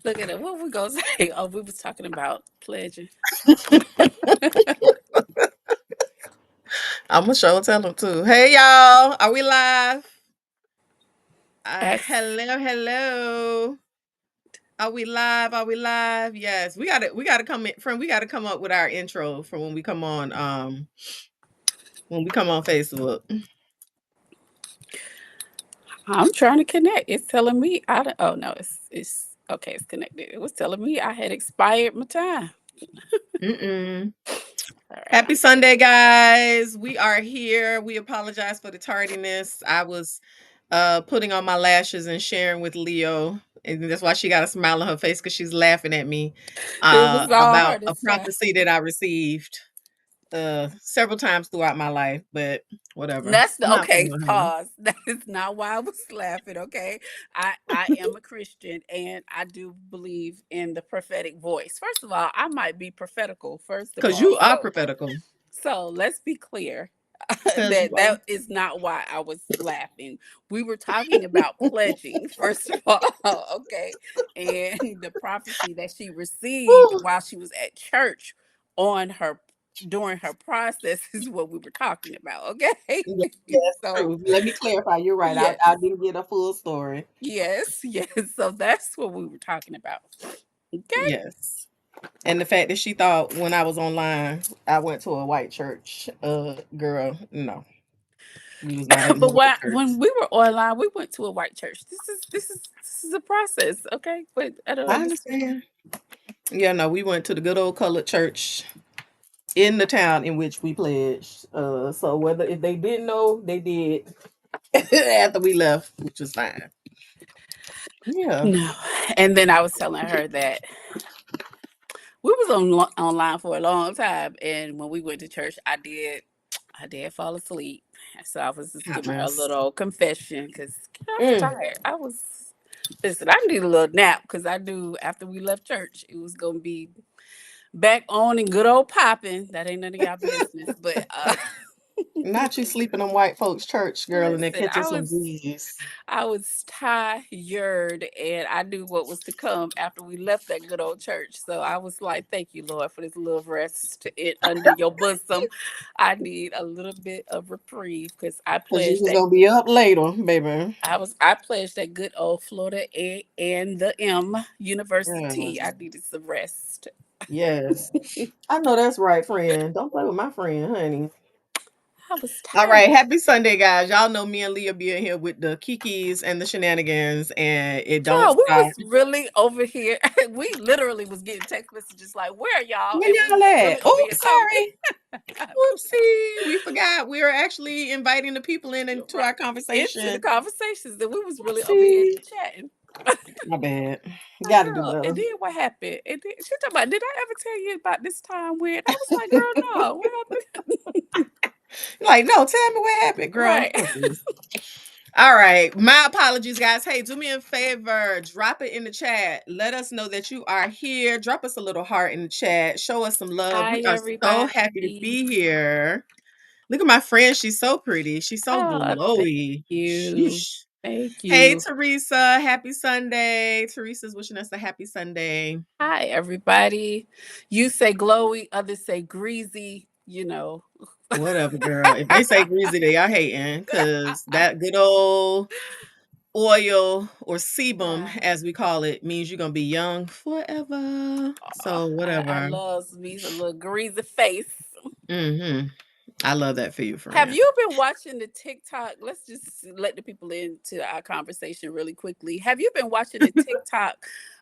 Look at it. What we gonna say? Oh, we was talking about pledging. I'm gonna show tell them too. Hey y'all, are we live? X. Hello, hello. Are we live? Are we live? Yes, we gotta come in, friend. We gotta come up with our intro for when we come on Facebook. I'm trying to connect. It's telling me I don't. Oh no, it's okay. It's connected. It was telling me I had expired my time. Mm-mm. All right. Happy Sunday, guys. We are here. We apologize for the tardiness. I was putting on my lashes and sharing with Leo. And that's why she got a smile on her face because she's laughing at me It was all about her a this time. prophecy that I received several times throughout my life, but whatever. That's I'm the not okay. putting on her. Pause. That is not why I was laughing. Okay, I am a Christian and I do believe in the prophetic voice. First of all, I might be prophetical. First of Because all, you are prophetical. so let's be clear. Because that you are. that is not why I was laughing. We were talking about pledging, first of all, okay, and the prophecy that she received Whew. while she was at church on her during her process is what we were talking about, okay? Yeah, that's So true. Let me clarify. You're right. I, yes, I didn't get a full story. yes, yes. So that's what we were talking about. Okay. Yes. And the fact that she thought when I was online, I went to a white church. Girl, no. We was not in no But white church. when we were online, we went to a white church. This is a process, okay? But I don't I understand. understand. Yeah, no, we went to the good old colored church in the town in which we pledged. So whether if they didn't know, they did after we left, which was fine. Yeah. No. And then I was telling her that we was online for a long time, and when we went to church, I did fall asleep. So I was just giving her a Happens. little confession because I was Mm. tired. I was listen. I need a little nap because I knew after we left church, it was gonna be back on and good old popping. That ain't none of y'all business, but Not you sleeping in white folks' church, girl, and they're listen, catching some breeze. I was tired and I knew what was to come after we left that good old church. So I was like, thank you, Lord, for this little rest under your bosom. I need a little bit of reprieve because Because you was going to be up later, baby. I pledged that good old Florida A and the M University. I Yes. needed some rest. Yes. I know that's right, friend. Don't play with my friend, honey. I was All tired. right, happy Sunday, guys. Y'all know me and Leah be in here with the kikis and the shenanigans, and it don't Child, we stop. was really over here. We literally was getting text messages like, "Where are y'all?" Where And we y'all was at? really over here Oops, talking. sorry. Whoopsie. We forgot we were actually inviting the people in into Right our into the conversation. conversations that we was really over here Whoopsie. chatting. My bad. Like, Gotta do girl, and better. then what happened? And then she talking about, did I ever tell you about this time when I was like, girl, no, what happened? Like, no, tell me what happened, girl. Right. Please. All right. My apologies, guys. Hey, do me a favor. Drop it in the chat. Let us know that you are here. Drop us a little heart in the chat. Show us some love. Hi We are so happy to everybody. be here. Look at my friend. She's so pretty. She's so Oh, thank glowy. you. Sheesh. Thank Hey, you. Teresa. Happy Sunday. Teresa's wishing us a happy Sunday. Hi everybody. You say glowy, others say greasy, you know. Whatever, girl. If they say greasy, they are hating because that good old oil or sebum, Right. as we call it, means you're gonna be young forever. Oh, So I whatever. love me some little greasy face. Hmm. I love that for you, Have friend. you been watching the TikTok? Let's just let the people into our conversation really quickly. Have you been watching the TikTok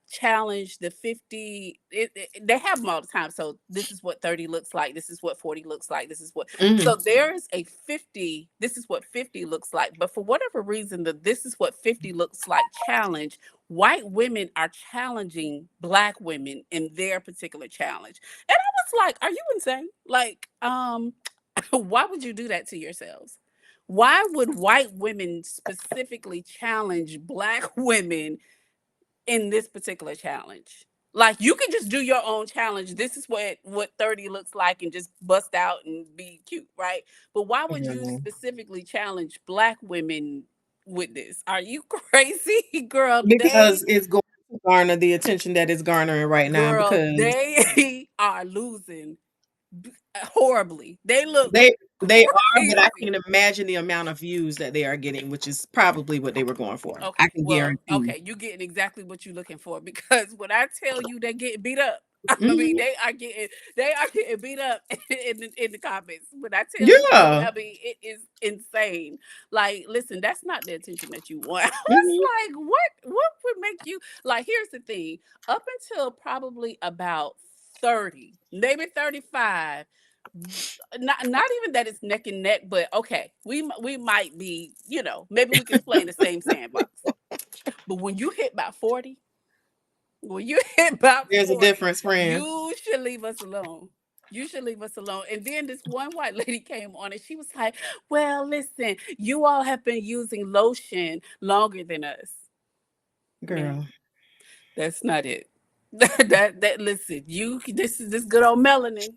challenge, the 50? They have them all the time. So, this is what 30 looks like. This is what 40 looks like. This is what. Hmm. So, there's a 50. This is what 50 looks like. But for whatever reason, the this is what 50 looks like challenge, white women are challenging black women in their particular challenge. And I was like, are you insane? Like, why would you do that to yourselves? Why would white women specifically challenge black women in this particular challenge? Like you can just do your own challenge. This is what 30 looks like and just bust out and be cute, right? But why would you specifically challenge black women with this? Are you crazy, girl? Because it's going to garner the attention that it's garnering right now girl, because they are losing horribly. They look they are, but I crazy. can imagine the amount of views that they are getting, which is probably what they were going for. I Okay, can well, guarantee. okay, you getting exactly what you're looking for because when I tell you they're getting beat up, I mean Mhm. they are getting beat up in the comments. When I tell you, Yeah. I mean it is insane. Like, listen, that's not the attention that you want. I Mhm. was like, what would make you like? Here's the thing: up until probably about 30, maybe 35. Not even that it's neck and neck, but okay, we might be, maybe we can play in the same sandbox. But when you hit about 40, when you hit about There's a 40, difference, friend. you should leave us alone. You should leave us alone. And then this one white lady came on and she was like, well, listen, you all have been using lotion longer than us. Ma'am, Girl. that's not it. That listen, you this is this good old melanin.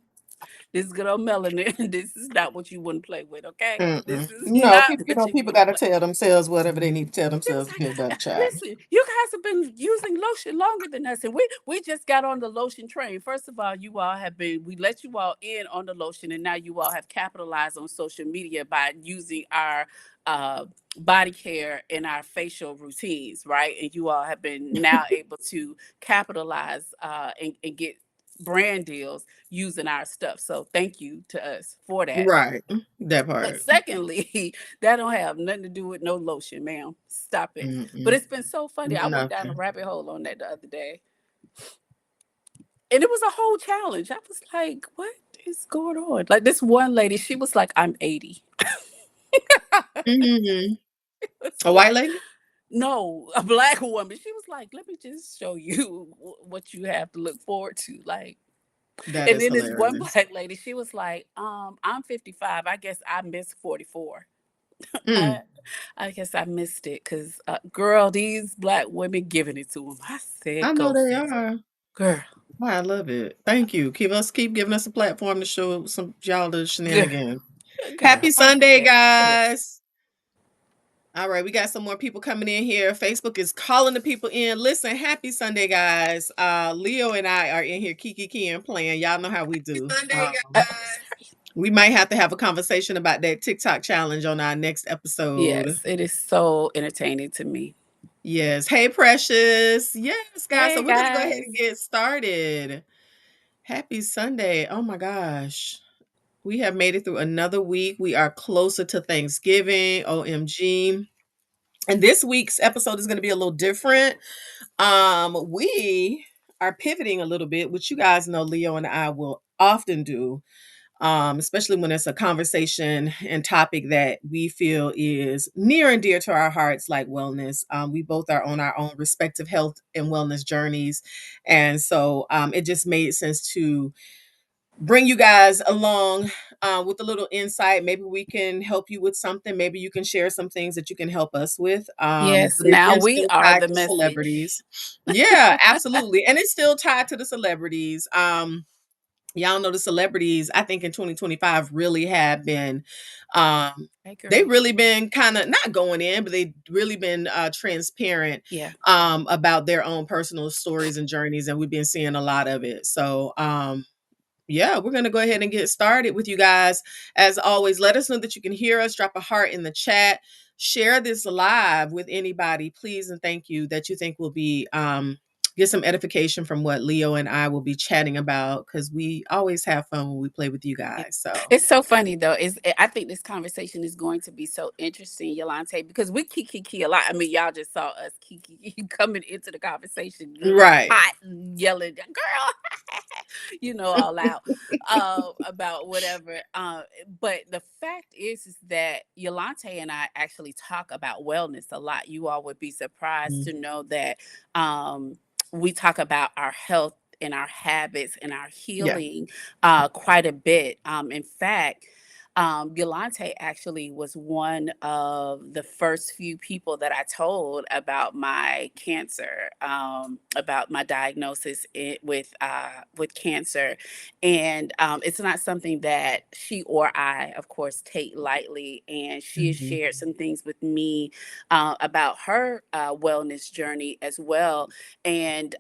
This is good old melanin. This is not what you wouldn't play with, okay? This Mm-mm. is No, not people, what you people wouldn't gotta play. tell themselves whatever they need to tell She was themselves to like, feel better, child. "Listen, you guys have been using lotion longer than us, and we just got on the lotion train. First of all, you all have been we let you all in on the lotion, and now you all have capitalized on social media by using our uh, body care and our facial routines, right? And you all have been now able to capitalize and get brand deals using our stuff. So thank you to us for that." Right. That But part. secondly, that don't have nothing to do with no lotion, ma'am. Stop it. But Mm-mm. it's been so funny. I went down a Nothing. rabbit hole on that the other day, and it was a whole challenge. I was like, "What is going on?" Like this one lady, she was like, "I'm 80." Hmm. It's A white like, lady? no, a black woman. She was like, "Let me just show you what you have to look forward to." Like, That and is then this one hilarious. black lady, she was like, I'm 55. I guess I missed 44." Mm. I I guess I missed it because, girl, these black women giving it to them. I I said, know go they figure, are. girl, Oh, I love it. Thank you. Keep giving us a platform to show some y'all girl, shenanigans. girl. Happy I Sunday, said, listen, guys. All right, we got some more people coming in here. Facebook is calling the people in. Listen, happy Sunday, guys. Leo and I are in here kiki and playing. Y'all know how we do. sorry. We might have to have a conversation about that TikTok challenge on our next episode. Yes, it is so entertaining to me. Yes. Hey, Precious. Yes, guys. So Hey we're gonna go ahead and guys. get started. Happy Sunday. Oh my gosh. We have made it through another week. We are closer to Thanksgiving. OMG. And this week's episode is going to be a little different. We are pivoting a little bit, which you guys know Leo and I will often do. Especially when it's a conversation and topic that we feel is near and dear to our hearts, like wellness. We both are on our own respective health and wellness journeys. And so it just made sense to bring you guys along with a little insight. Maybe we can help you with something. Maybe you can share some things that you can help us with. Yes, But it now is we still are tied the to message. celebrities. Yeah, absolutely. And it's still tied to the celebrities. Y'all know the celebrities, I think in 2025 really have been um Hey, they've girl. really been kind of not going in, but they've really been transparent Yeah. about their own personal stories and journeys, and we've been seeing a lot of it. So yeah, we're going to go ahead and get started with you guys. As always, let us know that you can hear us. Drop a heart in the chat. Share this live with anybody, please, and thank you that you think will be get some edification from what Leo and I will be chatting about, because we always have fun when we play with you Yeah. guys. So It's so funny though. I think this conversation is going to be so interesting, Yolante, because we kiki a lot. I mean, y'all just saw us kiki coming into the conversation, right. hot, yelling, "Girl," all out about whatever. But the fact is that Yolante and I actually talk about wellness a lot. You all would be surprised to know that um, we talk about our health and our habits and our Yeah. healing quite a bit. In fact, Yulante actually was one of the first few people that I told about my cancer, about my diagnosis with cancer, and it's not something that she or I, of course, take lightly. And she has Mhm. shared some things with me about her wellness journey as well, and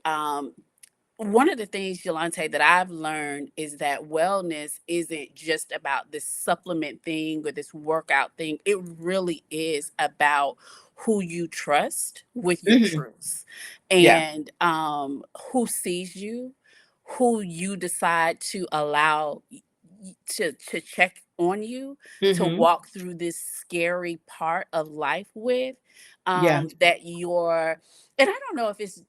one of the things, Yolante, that I've learned is that wellness isn't just about this supplement thing or this workout thing. It really is about who you trust with your Mhm. truths, Yeah. and who sees you, who you decide to allow to check on you, to Mhm. walk through this scary part of life with, Yeah. that you're, and I don't know if it's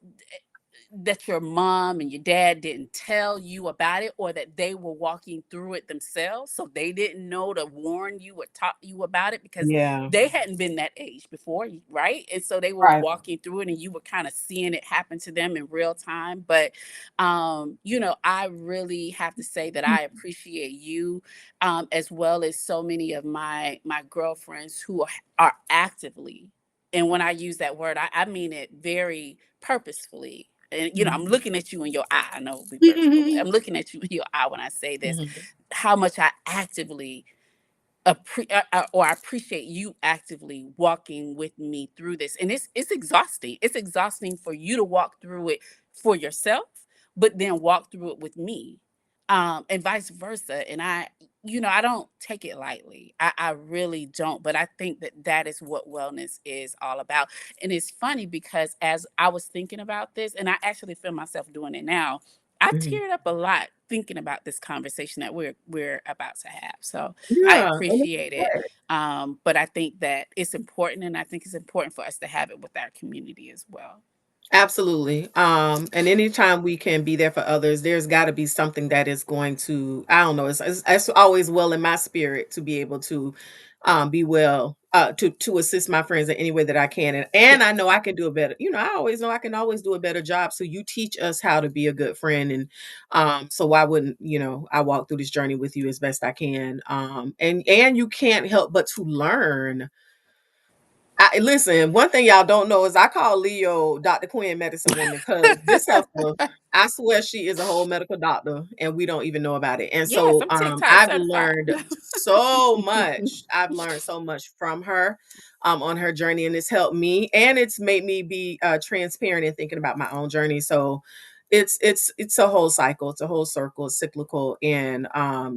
that your mom and your dad didn't tell you about it, or that they were walking through it themselves so they didn't know to warn you or talk you about it, because Yeah. they hadn't been that age before, right? And so they were Right. walking through it and you were kind of seeing it happen to them in real time. But I really have to say that I appreciate you, as well as so many of my girlfriends who are actively, and when I use that word, I mean it very purposefully. And I'm Mhm. looking at you in your eye. I know we virtual, but I'm looking at you in your eye when I say this. Mhm. How much I actively or I appreciate you actively walking with me through this. And it's exhausting. It's exhausting for you to walk through it for yourself, but then walk through it with me, and vice versa. And I don't take it lightly. I really don't. But I think that that is what wellness is all about. And it's funny because as I was thinking about this, and I actually feel myself doing it now, I Mhm. teared up a lot thinking about this conversation that we're about to have. So I Yeah, and it's appreciate it. important. But I think that it's important, and I think it's important for us to have it with our community as well. Absolutely. And anytime we can be there for others, there's got to be something that is going to, I don't know, it's always well in my spirit to be able to be well, to assist my friends in any way that I can. And I Yes. know I can do a better, I always know I can always do a better job. So you teach us how to be a good friend. And so why wouldn't, I walk through this journey with you as best I can. And you can't help but to learn. Listen, one thing y'all don't know is I call Leo Dr. Quinn Medicine Woman because this heifer, I swear she is a whole medical doctor and we don't even know about it. And Yes, so I'm TikTok I've certified. learned so much. I've learned so much from her on her journey, and it's helped me and it's made me be transparent in thinking about my own journey. So it's a whole cycle, it's a whole circle, it's cyclical. And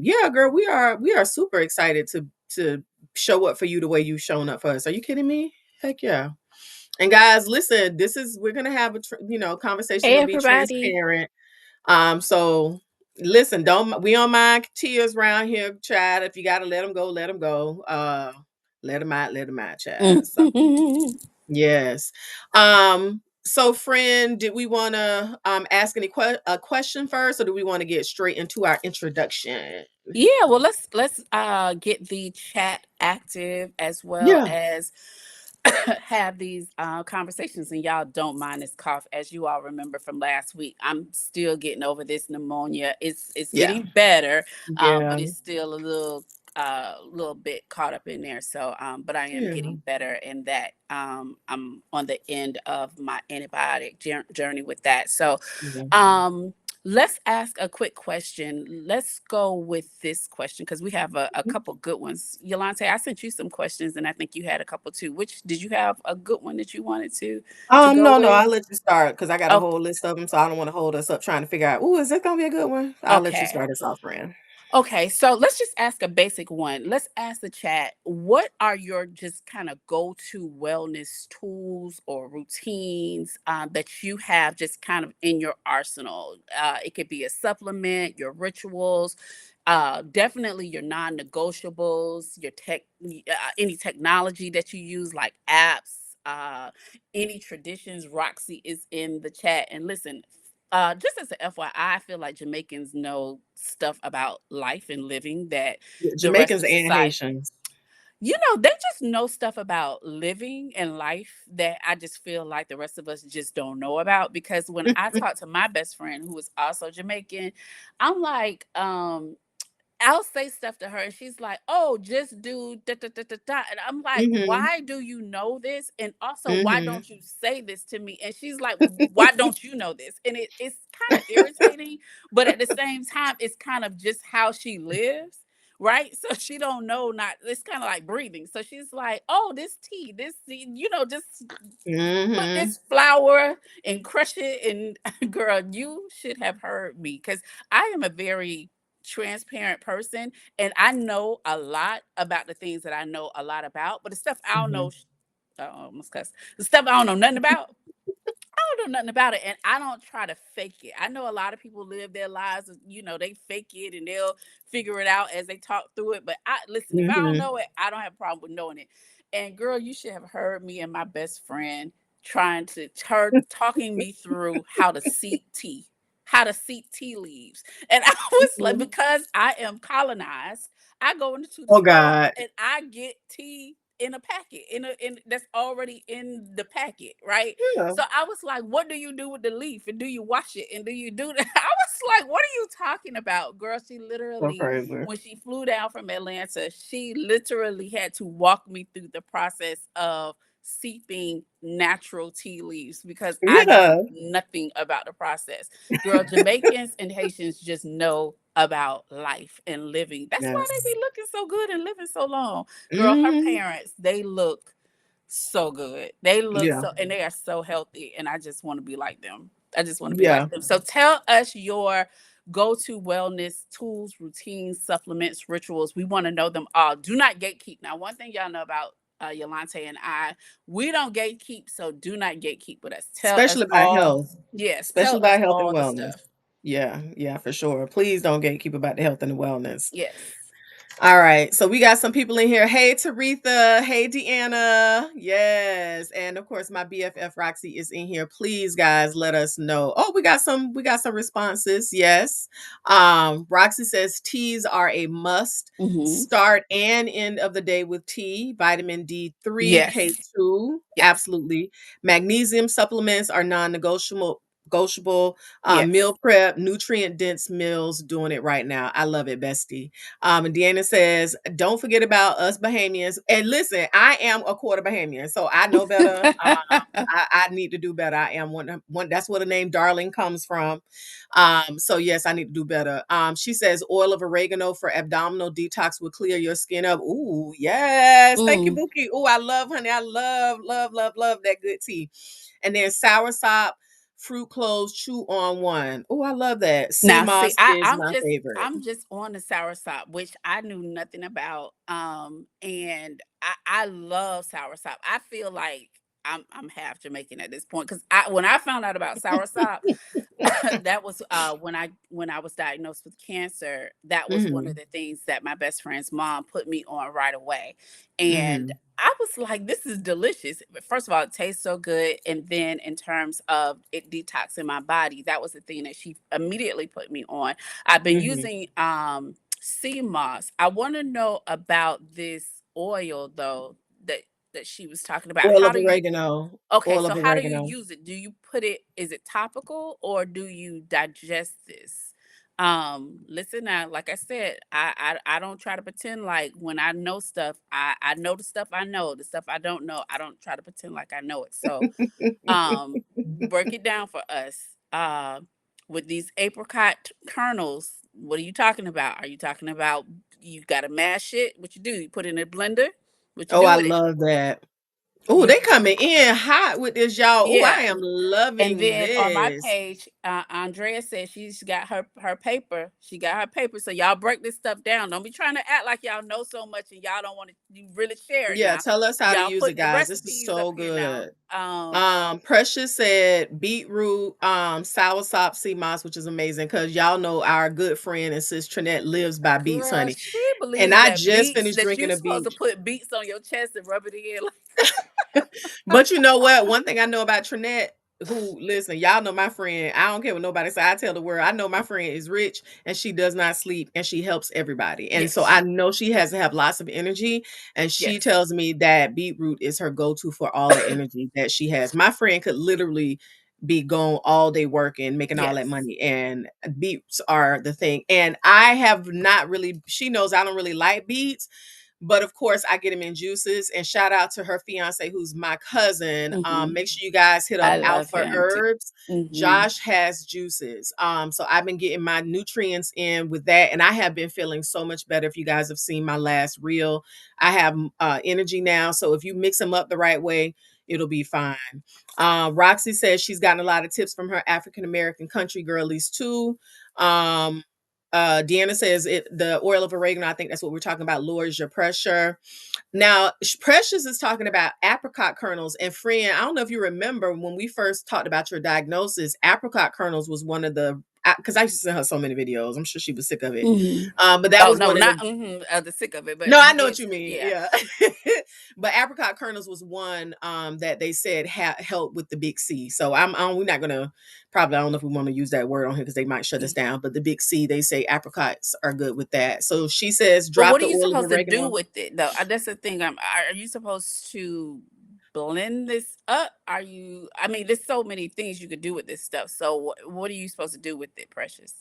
yeah, girl, we are super excited to show up for you the way you've shown up for us. Are you kidding me? Heck yeah. And guys, listen, we're gonna have conversation Hey, gonna be everybody. transparent. So listen, don't we don't mind tears around here, child. If you gotta let them go, let them go. Let them out, child. So yes. So friend, did we wanna ask a question first, or do we want to get straight into our introduction? Yeah, well, let's get the chat active, as well Yeah. as have these conversations. And y'all don't mind this cough, as you all remember from last week. I'm still getting over this pneumonia. It's Yeah. getting better, Yeah. but it's still a little bit caught up in there. So but I am Yeah. getting better, and that I'm on the end of my antibiotic journey with that. So Yeah. um let's ask a quick question. Let's go with this question because we have a couple good ones. Yolante, I sent you some questions, and I think you had a couple too. Which did you have a good one that you wanted to go No, with? I'll let you start because I got a Oh, whole list of them, so I don't want to hold us up trying to figure out, "Ooh, is this gonna be a good one?" I'll let you okay. start us off, friend. Okay, so let's just ask a basic one. Let's ask the chat, what are your just kind of go to wellness tools or routines that you have just kind of in your arsenal? It could be a supplement, your rituals, definitely your non negotiables, your any technology that you use, like apps. Any traditions. Roxy is in the chat. And listen, just as an FYI, I feel like Jamaicans know stuff about life and living that Yeah, the rest Jamaicans of and society, Haitians. they just know stuff about living and life that I just feel like the rest of us just don't know about. Because when I talk to my best friend, who is also Jamaican, I'm like, I'll say stuff to her and she's like, "Oh, just do da da da da da." And I'm like, Mhm. "Why do you know this? And also, why Mhm. don't you say this to me?" And she's like, "Why don't you know this?" And it's kind of irritating, but at the same time, it's kind of just how she lives. Right, so she don't know. Not it's kind of like breathing. So she's like, "Oh, this tea, this tea, just put Mhm. this flour and crush it." And girl, you should have heard me because I am a very transparent person and I know a lot about the things that I know a lot about, but the stuff I don't know, Mhm. I almost cuss. The stuff I don't know nothing about, I don't know nothing about it, and I don't try to fake it. I know a lot of people live their lives, they fake it and they'll figure it out as they talk through it. But I listen, if I don't Mhm. know it, I don't have a problem with knowing it. And girl, you should have heard me and my best friend trying to her talking me through how to seep tea leaves. And I was like, Mhm. because I am colonized, I go into the Oh store God. and I get tea in a packet, in that's already in the packet, right? Yeah. So I was like, "What do you do with the leaf? And do you wash it? And do you do that?" I was like, "What are you talking about, girl?" She So literally, crazy. when she flew down from Atlanta, she literally had to walk me through the process of seeping natural tea leaves because I knew Yeah. nothing about the process. Girl, Jamaicans and Haitians just know about life and living. That's why they Yes. be looking so good and living so long. Girl, her Mhm. parents, they look so good. They look Yeah. so, and they are so healthy. And I just want to be like them. I just want to be Yeah. like them. So tell us your go to wellness tools, routines, supplements, rituals. We want to know them all. Do not gatekeep. Now, one thing y'all know about Yolante and I, we don't gatekeep. So do not gatekeep with us. Tell us Especially about all. health. Yes, tell Especially us about health and all the wellness. stuff. Yeah, yeah, for sure. Please don't gatekeep about the health and the wellness. Yes. All right. So we got some people in here. Hey, Taretha. Hey, Deanna. Yes. And of course, my BFF Roxy is in here. Please, guys, let us know. Oh, we got some responses. Yes. Roxy says teas are a must. Hmm. Start and end of the day with tea, vitamin D3, Yes. K2. Yes. Absolutely. Magnesium supplements are non-negotiable. Negotiable. Yes. Meal prep, nutrient dense meals, doing it right now. I love it, bestie. And Deanna says, don't forget about us Bahamians. And listen, I am a quarter Bahamian, so I know better. I need to do better. I am one. That's where the name Darling comes from. So yes, I need to do better. She says oil of oregano for abdominal detox will clear your skin up. Ooh, yes. Thank you, Mm. Bookie. Ooh, I love, honey. I love, love, love, love that good tea. And then sour sop, fruit cloves, chew on one. Oh, I love that. Sea Now, see, moss is I'm my just favorite. I'm just on the soursop, which I knew nothing about. And I love soursop. I feel like I'm half Jamaican at this point because when I found out about soursop, that was when I was diagnosed with cancer. That was one of Mhm. the things that my best friend's mom put me on right away, and Mhm. I was like, "This is delicious." First of all, it tastes so good, and then in terms of it detoxing my body, that was the thing that she immediately put me on. I've been Mhm. using sea moss. I want to know about this oil though that she was talking about. Oil How of do you oregano. Okay, Oil so of how do you oregano. use it? Do you put it, is it topical or do you digest this? Listen now, like I said, I don't try to pretend like when I know stuff, I know the stuff I know, the stuff I don't know, I don't try to pretend like I know it. So break it down for us. With these apricot kernels, what are you talking about? Are you talking about you gotta mash it? What you do? You put it in a blender? What you Oh, do I with it? love that. Oh, You they coming in hot with this, y'all. Oh, I Yeah. am And loving then on my this. page, Andrea said she's got her paper. She got her paper. So y'all break this stuff down. Don't be trying to act like y'all know so much and y'all don't want to you really share it Yeah, now. tell us how to Y'all use it, put the guys. This is recipes up so here now. good. Precious said beetroot, soursop, sea moss, which is amazing because y'all know our good friend and sis Trinette lives by beets, Girl, honey. she And believes I that just beats finished that drinking you a supposed to beet. put beats on your chest and rub it in. But you know what? One thing I know about Trinette, who listen, y'all know my friend. I don't care what nobody say. I tell the world, I know my friend is rich and she does not sleep and she helps everybody. And Yes, so I know she has to have lots of energy. And she yes. tells me that beetroot is her go-to for all the energy that she has. My friend could literally be going all day working, making all that Yes. money. And beets are the thing. And I have not really, she knows I don't really like beets, but of course I get them in juices. And shout out to her fiance, who's my cousin. Hmm. Make sure you guys hit up I love Alpha him too. Herbs. Hmm. Josh has juices. So I've been getting my nutrients in with that, and I have been feeling so much better. If you guys have seen my last reel, I have energy now. So if you mix them up the right way, it'll be fine. Roxy says she's gotten a lot of tips from her African American country girlies too. Um, Deanna says the oil of oregano, I think that's what we're talking about, lowers your pressure. Now, Precious is talking about apricot kernels. And friend, I don't know if you remember when we first talked about your diagnosis, apricot kernels was one of the, because I used to send her so many videos. I'm sure she was sick of it. Hmm. But that Oh was no, one of not the, the sick of it, no, but I you know what did. you mean. Yeah. Yeah. But apricot kernels was one that they said helped with the big C. So we're not going to probably, I don't know if we want to use that word on here because they might shut us down. But the big C, they say apricots are good with that. So she says But drop what are the you oil of supposed to do oregano. with it though? That's the thing. Are you supposed to blend this up? Are you? I mean, there's so many things you could do with this stuff. So what are you supposed to do with it, Precious?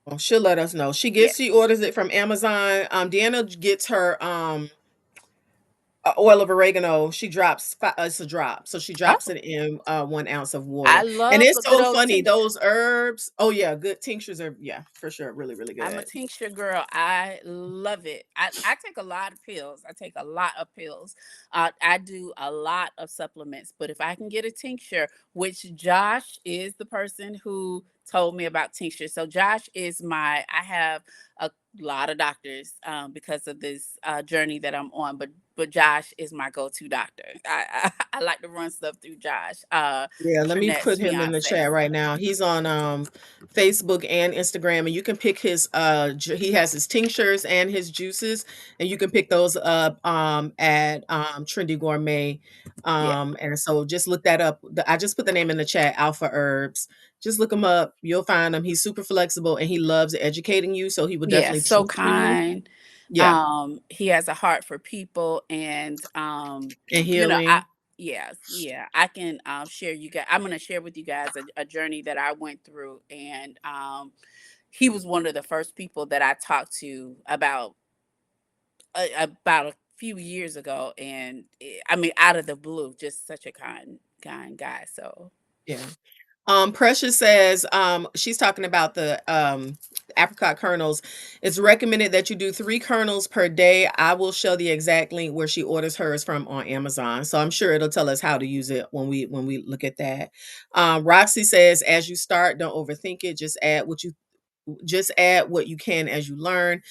Well, she'll let us know. She Yes. orders it from Amazon. Deanna gets her oil of oregano. She drops it's a drop. So she drops Oh, it in 1 ounce of I water. And love it's a good so old funny. tincture. Those herbs, oh yeah, good tinctures are, yeah, for sure. Really, really I'm a good. tincture girl. I love it. I take a lot of pills. I take a lot of pills. I do a lot of supplements. But if I can get a tincture, which Josh is the person who told me about tincture. So Josh is I have a lot of doctors because of this journey that I'm on. But Josh is my go-to doctor. I like to run stuff through Josh. Yeah, let me Trinette's put him in the fiance. chat right So now. He's on Facebook and Instagram, and you can pick his he has his tinctures and his juices, and you can pick those up at Trendy Gourmet. yeah. And so just look that up. I just put the name in the chat, Alpha Herbs. Just look him up. You'll find him. He's super flexible and he loves educating you, so he will Yeah, definitely so teach you. kind. Yeah, He has a heart for people and and I healing. yeah, I can share you guys. I'm going to share with you guys a journey that I went through and he was one of the first people that I talked to about a few years ago and I mean out of the blue, just such a kind guy. So, Yeah. Precious says, she's talking about the apricot kernels. It's recommended that you do 3 kernels per day. I will show the exact link where she orders hers from on Amazon. So I'm sure it'll tell us how to use it when we look at that. Roxy says, as you start, don't overthink it. Just add what you can as you learn.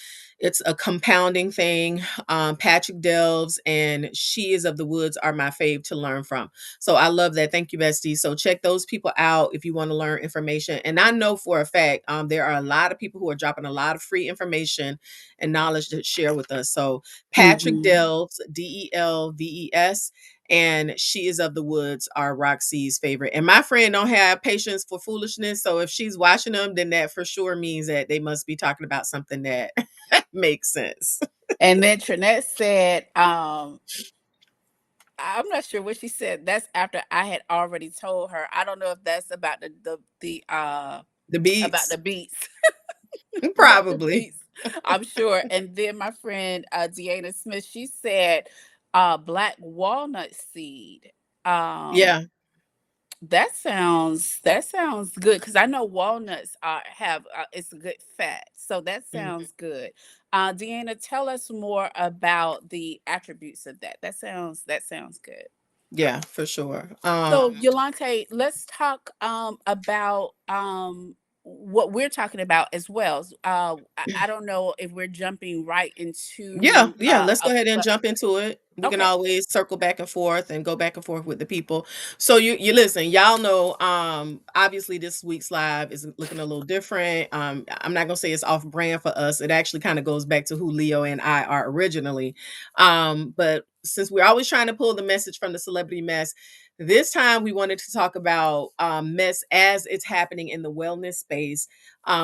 It's a compounding thing. Patrick Delves and She is of the Woods are my fave to learn from. So I love that. Thank you, Bestie. So check those people out if you want to learn information. And I know for a fact there are a lot of people who are dropping a lot of free information and knowledge to share with us. So Patrick mhm. Delves, Delves, and She is of the Woods are Roxy's favorite. And my friend don't have patience for foolishness, so if she's watching them, then that for sure means that they must be talking about something that makes sense. And then Trinette said I'm not sure what she said. That's after I had already told her. I don't know if that's about The about beats, the beats. About the probably. beats. I'm sure. And then my friend Deanna Smith, she said black walnut seed. Um Yeah, that sounds good because I know walnuts have it's a good fat. So that mhm, sounds good. Deanna, tell us more about the attributes of that. That sounds good. yeah, for sure. So, Yolante, let's talk about what we're talking about as well. I don't know if we're jumping right Yeah, into yeah. Let's go a ahead and but jump into it. We can okay. always circle back and forth and go back and forth with the people. So you listen, y'all know obviously this week's live is looking a little different. I'm not gonna say it's off brand for us. It actually kind of goes back to who Leo and I are originally. But since we're always trying to pull the message from the celebrity mess, this time we wanted to talk about mess as it's happening in the wellness space.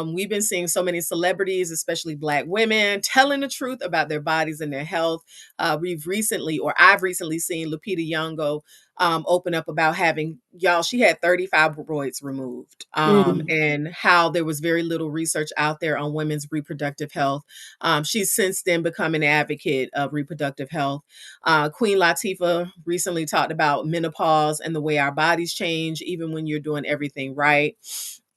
We've been seeing so many celebrities, especially Black women, telling the truth about their bodies and their health. I've recently seen Lupita Nyong'o open up about having, y'all, she had 30 fibroids removed, Mm. and how there was very little research out there on women's reproductive health. She's since then become an advocate of reproductive health. Queen Latifah recently talked about menopause and the way our bodies change, even when you're doing everything right.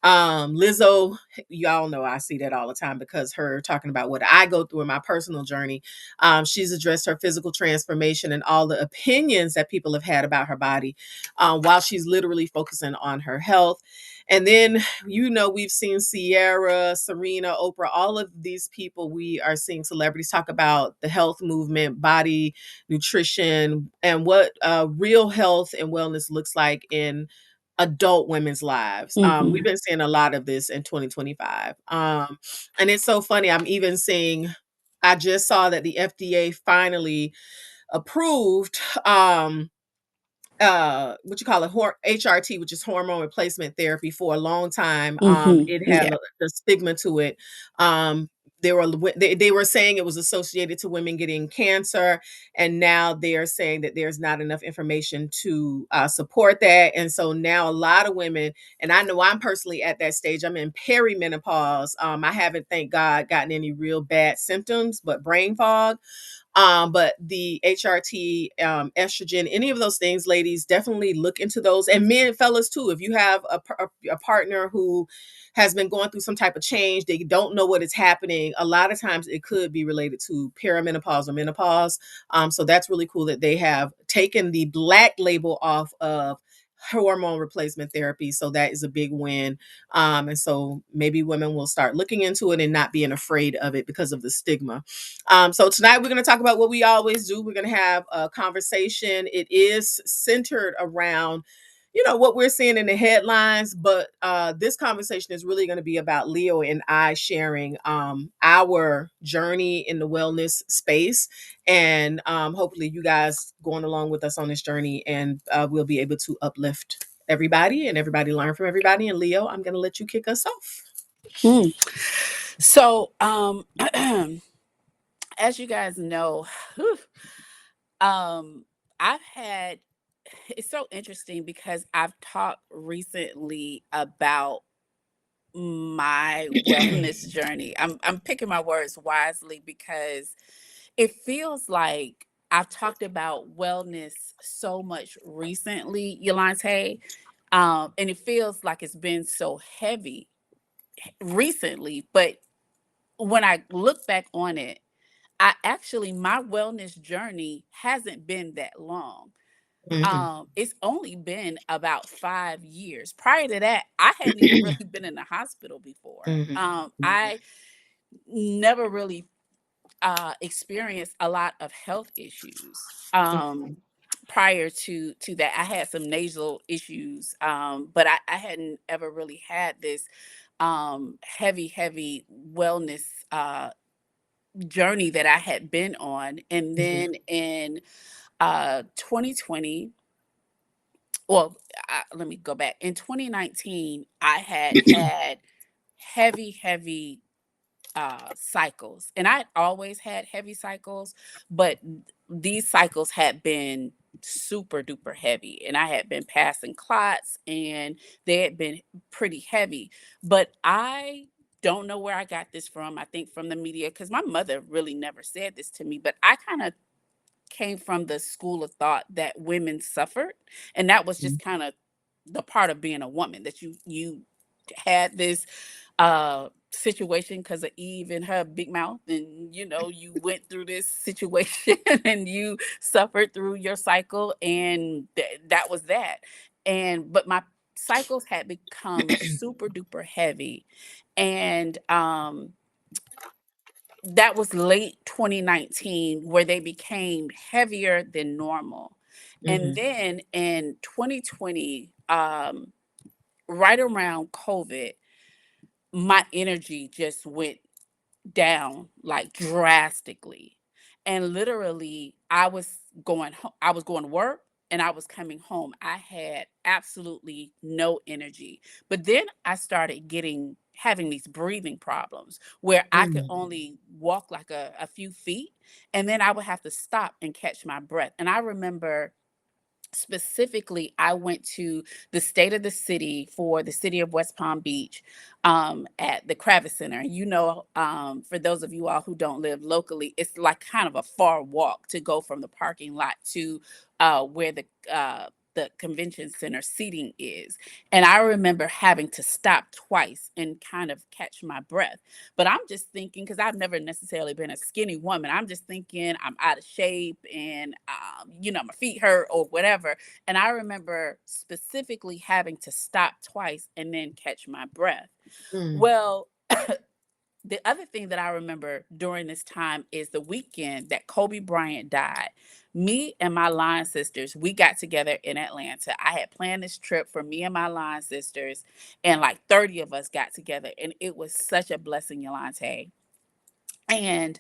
Lizzo, y'all know I see that all the time because her talking about what I go through in my personal journey. She's addressed her physical transformation and all the opinions that people have had about her body, while she's literally focusing on her health. And then, we've seen Sierra, Serena, Oprah, all of these people. We are seeing celebrities talk about the health movement, body, nutrition, and what real health and wellness looks like in adult women's lives. We've Mhm. been seeing a lot of this in 2025. And it's so funny. I just saw that the FDA finally approved what you call it, HRT, which is hormone replacement therapy. For a long time, Mhm. it had Yeah. the stigma to it. They were saying it was associated to women getting cancer, and now they are saying that there's not enough information to support that. And so now a lot of women, and I know I'm personally at that stage, I'm in perimenopause. I haven't, thank God, gotten any real bad symptoms, but brain fog. But the HRT, estrogen, any of those things, ladies, definitely look into those. And men, fellas, too. If you have a partner who has been going through some type of change, they don't know what is happening. A lot of times it could be related to perimenopause or menopause. So that's really cool that they have taken the black label off of hormone replacement therapy. So that is a big win. And so maybe women will start looking into it and not being afraid of it because of the stigma. So tonight we're going to talk about what we always do. We're going to have a conversation. It is centered around, what we're seeing in the headlines, but this conversation is really going to be about Leo and I sharing our journey in the wellness space, and hopefully you guys going along with us on this journey, and we'll be able to uplift everybody and everybody learn from everybody. And Leo, I'm going to let you kick us off. Mm. So, as you guys know, whew, um, I've had. It's so interesting because I've talked recently about my wellness journey. I'm picking my words wisely because it feels like I've talked about wellness so much recently, Yulante, and it feels like it's been so heavy recently. But when I look back on it, my wellness journey hasn't been that long. Mhm. It's only been about 5 years. Prior to that, I hadn't even really been in the hospital before. Mhm. I never really experienced a lot of health issues. Prior to that, I had some nasal issues, but I hadn't ever really had this heavy wellness journey that I had been on. And Mhm. then in 2020, well, let me go back. In 2019, I had heavy cycles, and I'd always had heavy cycles, but these cycles had been super duper heavy, and I had been passing clots, and they had been pretty heavy. But I don't know where I got this from. I think from the media, because my mother really never said this to me, but I kind of came from the school of thought that women suffered, and that was just kind of the part of being a woman, that you had this situation because of Eve and her big mouth, and you went through this situation and you suffered through your cycle, and that was that. And but my cycles had become super duper heavy, and that was late 2019 where they became heavier than normal. And Mhm. then in 2020, right around COVID, my energy just went down like drastically. And literally I was going to work and I was coming home. I had absolutely no energy. But then I started having these breathing problems where I could Mhm. only walk like a few feet, and then I would have to stop and catch my breath. And I remember specifically, I went to the state of the city for the city of West Palm Beach, at the Kravis Center. You know, for those of you all who don't live locally, it's like kind of a far walk to go from the parking lot to where the convention center seating is. And I remember having to stop twice and kind of catch my breath. But I'm just thinking, because I've never necessarily been a skinny woman, I'm just thinking I'm out of shape and, my feet hurt or whatever. And I remember specifically having to stop twice and then catch my breath. Mm. Well, the other thing that I remember during this time is the weekend that Kobe Bryant died. Me and my line sisters, we got together in Atlanta. I had planned this trip for me and my line sisters, and like 30 of us got together, and it was such a blessing, Yulante. And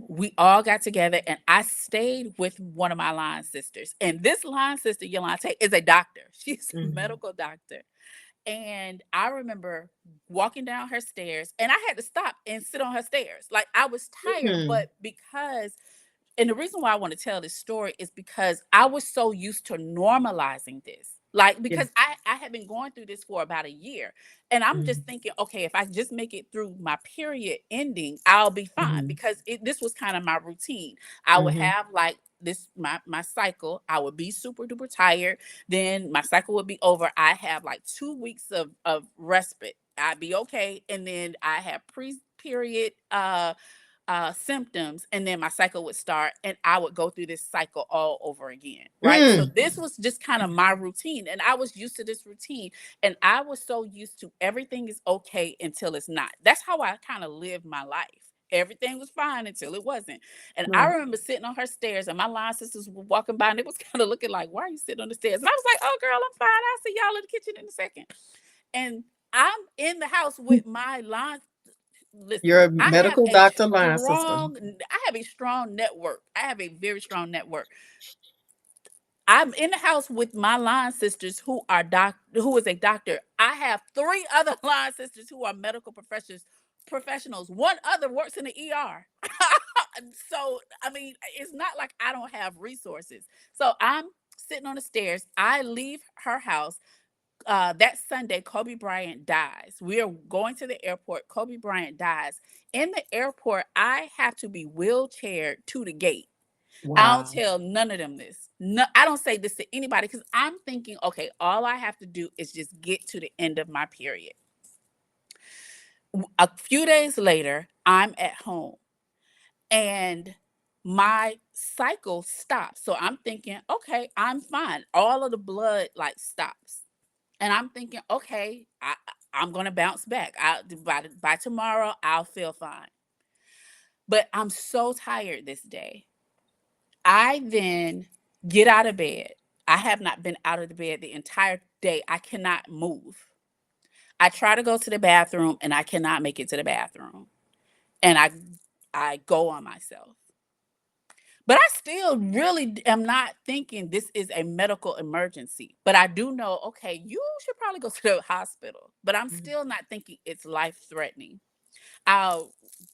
we all got together, and I stayed with one of my line sisters. And this line sister, Yulante, is a doctor. She's a Mhm. medical doctor. And I remember walking down her stairs, and I had to stop and sit on her stairs. Like, I was tired, Mm. but because and the reason why I want to tell this story is because I was so used to normalizing this. Like, Yeah. because I had been going through this for about a year. And I'm just Mhm. thinking, okay, if I just make it through my period ending, I'll be fine. Mhm. Because this was kind of my routine. I would Mhm. have like this my cycle. I would be super duper tired. Then my cycle would be over. I have like 2 weeks of respite. I'd be okay. And then I have pre-period symptoms, and then my cycle would start, and I would go through this cycle all over again, right? So Mm. this was just kind of my routine, and I was used to this routine, and I was so used to everything is okay until it's not. That's how I kind of lived my life. Everything was fine until it wasn't. And I Right. remember sitting on her stairs, and my line sisters were walking by, and it was kind of looking like, why are you sitting on the stairs? And I was like, oh girl, I'm fine, I'll see y'all in the kitchen in a second. And I'm in the house with my line. You're Listen, a medical doctor line sister. I have a strong network. I have a very strong network. I'm in the house with my line sisters who is a doctor. I have three other line sisters who are medical professionals. One other works in the ER. So, I mean, it's not like I don't have resources. So I'm sitting on the stairs. I leave her house that Sunday. Kobe Bryant dies. We are going to the airport. Kobe Bryant dies. In the airport, I have to be wheelchaired to the gate. I don't Wow. tell none of them this. No, I don't say this to anybody because I'm thinking, okay, all I have to do is just get to the end of my period. A few days later, I'm at home and my cycle stops. So I'm thinking, okay, I'm fine. All of the blood like stops. And I'm thinking, okay, I'm gonna bounce back. By tomorrow, I'll feel fine. But I'm so tired this day. I then get out of bed. I have not been out of the bed the entire day. I cannot move. I try to go to the bathroom and I cannot make it to the bathroom. And I go on myself. But I still really am not thinking this is a medical emergency. But I do know, okay, you should probably go to the hospital. But I'm Mm. still not thinking it's life threatening. I'll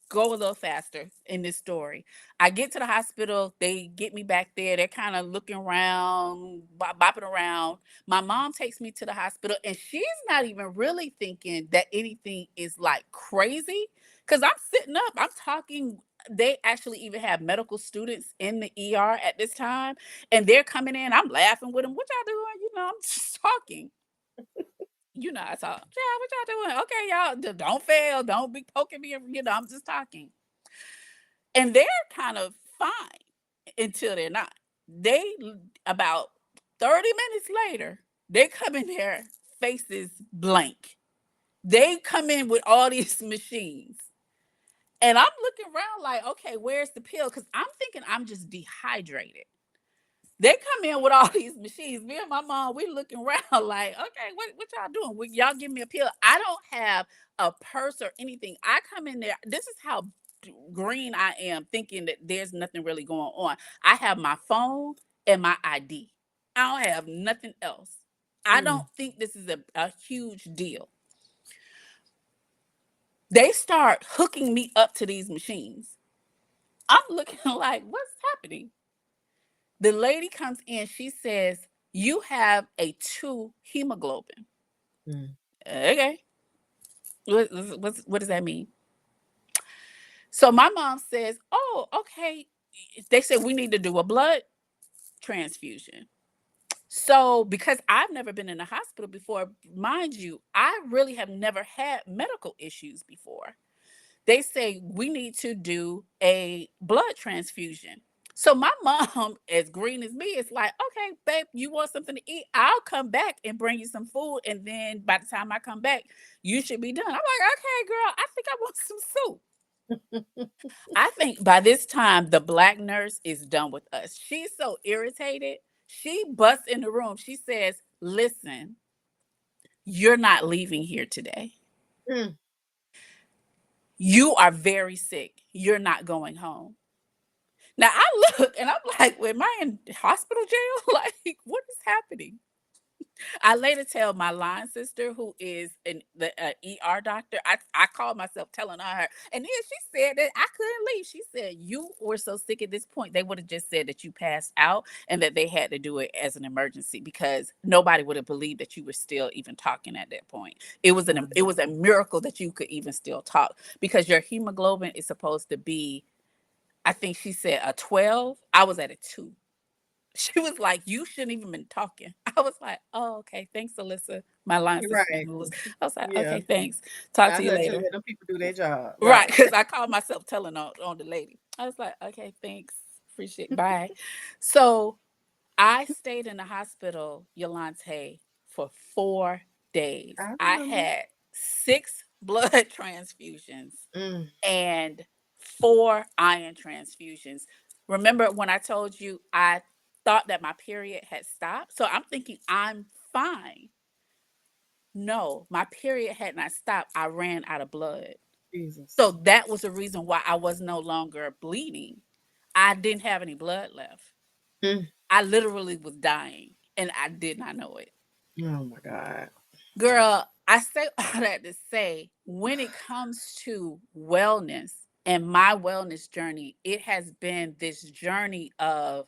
go a little faster in this story. I get to the hospital, they get me back there. They're kind of looking around, bopping around. My mom takes me to the hospital, and she's not even really thinking that anything is like crazy because I'm sitting up, I'm talking. They actually even have medical students in the ER at this time, and they're coming in. I'm laughing with them. What y'all doing? I'm just talking. I talk. Yeah, what y'all doing? Okay, y'all, don't fail. Don't be poking me. I'm just talking. And they're kind of fine until they're not. About 30 minutes later, they come in there, faces blank. They come in with all these machines. And I'm looking around like, okay, where's the pill? Because I'm thinking I'm just dehydrated. They come in with all these machines. Me and my mom, we looking around like, okay, what y'all doing? Y'all give me a pill. I don't have a purse or anything. I come in there. This is how green I am, thinking that there's nothing really going on. I have my phone and my ID. I don't have nothing else. I Mm. don't think this is a huge deal. They start hooking me up to these machines. I'm looking like, what's happening? The lady comes in, she says, "You have a 2 hemoglobin." Mm. Okay. What does that mean? So my mom says, "Oh, okay." They said we need to do a blood transfusion. So, because I've never been in a hospital before, mind you, I really have never had medical issues before. They say we need to do a blood transfusion. So my mom, as green as me, is like, "Okay, babe, you want something to eat? I'll come back and bring you some food. And then by the time I come back, you should be done." I'm like, "Okay, girl, I think I want some soup." I think by this time, the black nurse is done with us. She's so irritated. She busts in the room. She says, "Listen, you're not leaving here today. Mm. You are very sick. You're not going home." Now I look and I'm like, "Well, am I in hospital jail? Like, what is happening?" I later tell my line sister, who is the ER doctor. I called myself telling on her, and then she said that I couldn't leave. She said, "You were so sick at this point, they would have just said that you passed out and that they had to do it as an emergency because nobody would have believed that you were still even talking at that point. It was a miracle that you could even still talk because your hemoglobin is supposed to be, I think she said a 12. I was at a 2. She was like, "You shouldn't even been talking." I was like, "Oh, okay. Thanks, Alyssa." My line You're sister right. name was. I was like, Yeah. "Okay, thanks. Talk I to you let you later." let them people do their job. Right, Right. because I called myself telling on the lady. I was like, "Okay, thanks. Appreciate bye." So I stayed in the hospital, Yulante, for 4 days. I I remember. had 6 blood transfusions Mm. and 4 iron transfusions. Remember when I told you I thought that my period had stopped? So I'm thinking I'm fine. No, my period had not stopped. I ran out of blood. So Jesus. that was the reason why I was no longer bleeding. I didn't have any blood left. Mm. I literally was dying and I did not know it. Oh my God. Girl, I say all that to say when it comes to wellness and my wellness journey, it has been this journey of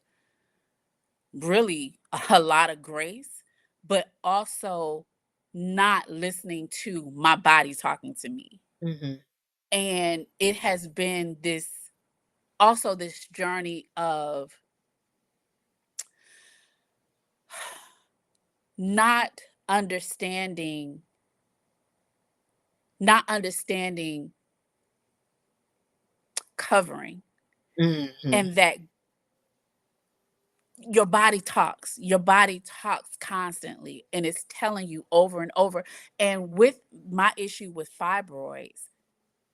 really a lot of grace, but also not listening to my body talking to me. Mm-hmm. And it has been this journey of not understanding, not understanding covering, Mm-hmm. and that your body talks constantly and it's telling you over and over. And with my issue with fibroids,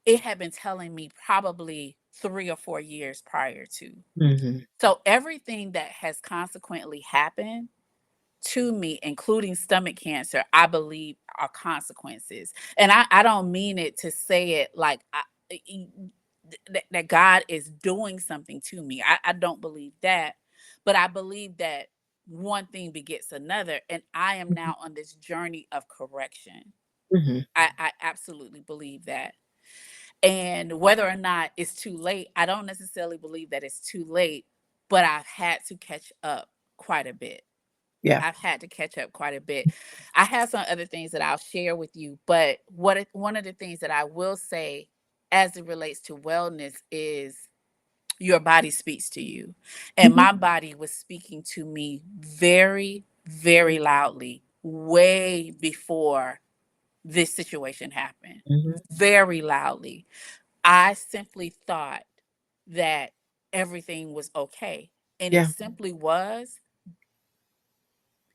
it had been telling me probably 3 or 4 years prior to. Mm-hmm. So everything that has consequently happened to me, including stomach cancer, I believe are consequences. And I don't mean it to say it like that God is doing something to me. I don't believe that. But I believe that one thing begets another. And I am now on this journey of correction. Mm-hmm. I absolutely believe that. And whether or not it's too late, I don't necessarily believe that it's too late, but I've had to catch up quite a bit. Yeah. I've had to catch up quite a bit. I have some other things that I'll share with you, but one of the things that I will say as it relates to wellness is your body speaks to you. And Mm-hmm. my body was speaking to me very, very loudly way before this situation happened. Mm-hmm. Very loudly. I simply thought that everything was okay. And it Yeah. simply was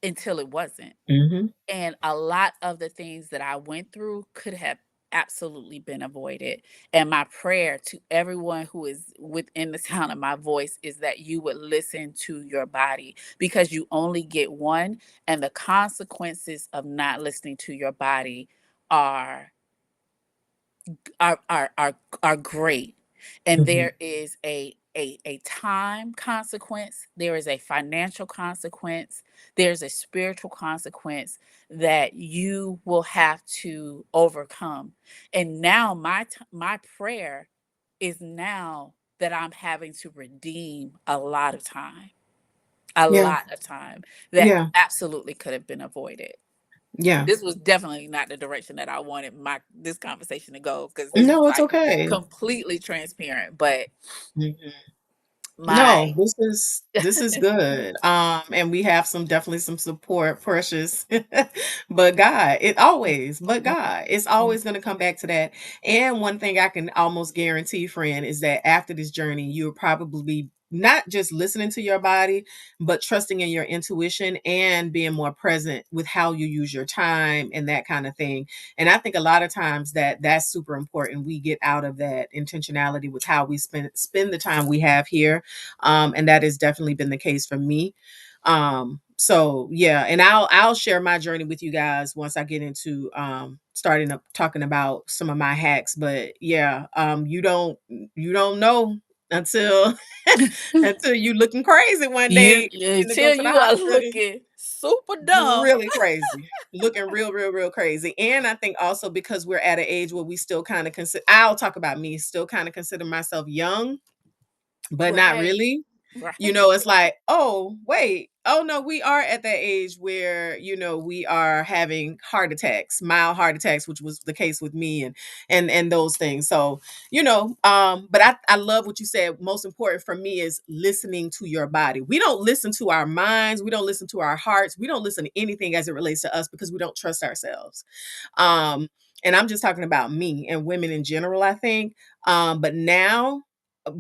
until it wasn't. Mm-hmm. And a lot of the things that I went through could have absolutely been avoided. And my prayer to everyone who is within the sound of my voice is that you would listen to your body because you only get one. And the consequences of not listening to your body are are are are, are great. And Mm-hmm. there is a time consequence, there is a financial consequence, there's a spiritual consequence that you will have to overcome. And now my prayer is now that I'm having to redeem a lot of time. a Yeah. lot of time that Yeah. absolutely could have been avoided. Yeah. This was definitely not the direction that I wanted my this conversation to go, because this is No, it's like okay. completely transparent. But Mhm. my No, this is good. And we have some definitely some support, precious. But God, but God, it's always going to come back to that. And one thing I can almost guarantee, friend, is that after this journey, you'll probably be not just listening to your body, but trusting in your intuition and being more present with how you use your time and that kind of thing. And I think a lot of times that's super important. We get out of that intentionality with how we spend the time we have here, and that has definitely been the case for me. So yeah, and I'll share my journey with you guys once I get into starting up talking about some of my hacks. But yeah, you don't know until until you looking crazy one you day and to go until to the you are hospital, looking super dumb. really crazy, looking real crazy. And I think also because we're at an age where we still kind of consider, I'll talk about me, still kind of consider myself young, but not Right. really. Right. It's like, oh, wait. Oh no, we are at that age where, we are having heart attacks, mild heart attacks, which was the case with me and those things. So, but I love what you said. Most important for me is listening to your body. We don't listen to our minds, we don't listen to our hearts, we don't listen to anything as it relates to us because we don't trust ourselves. Um, and I'm just talking about me and women in general, I think. But now,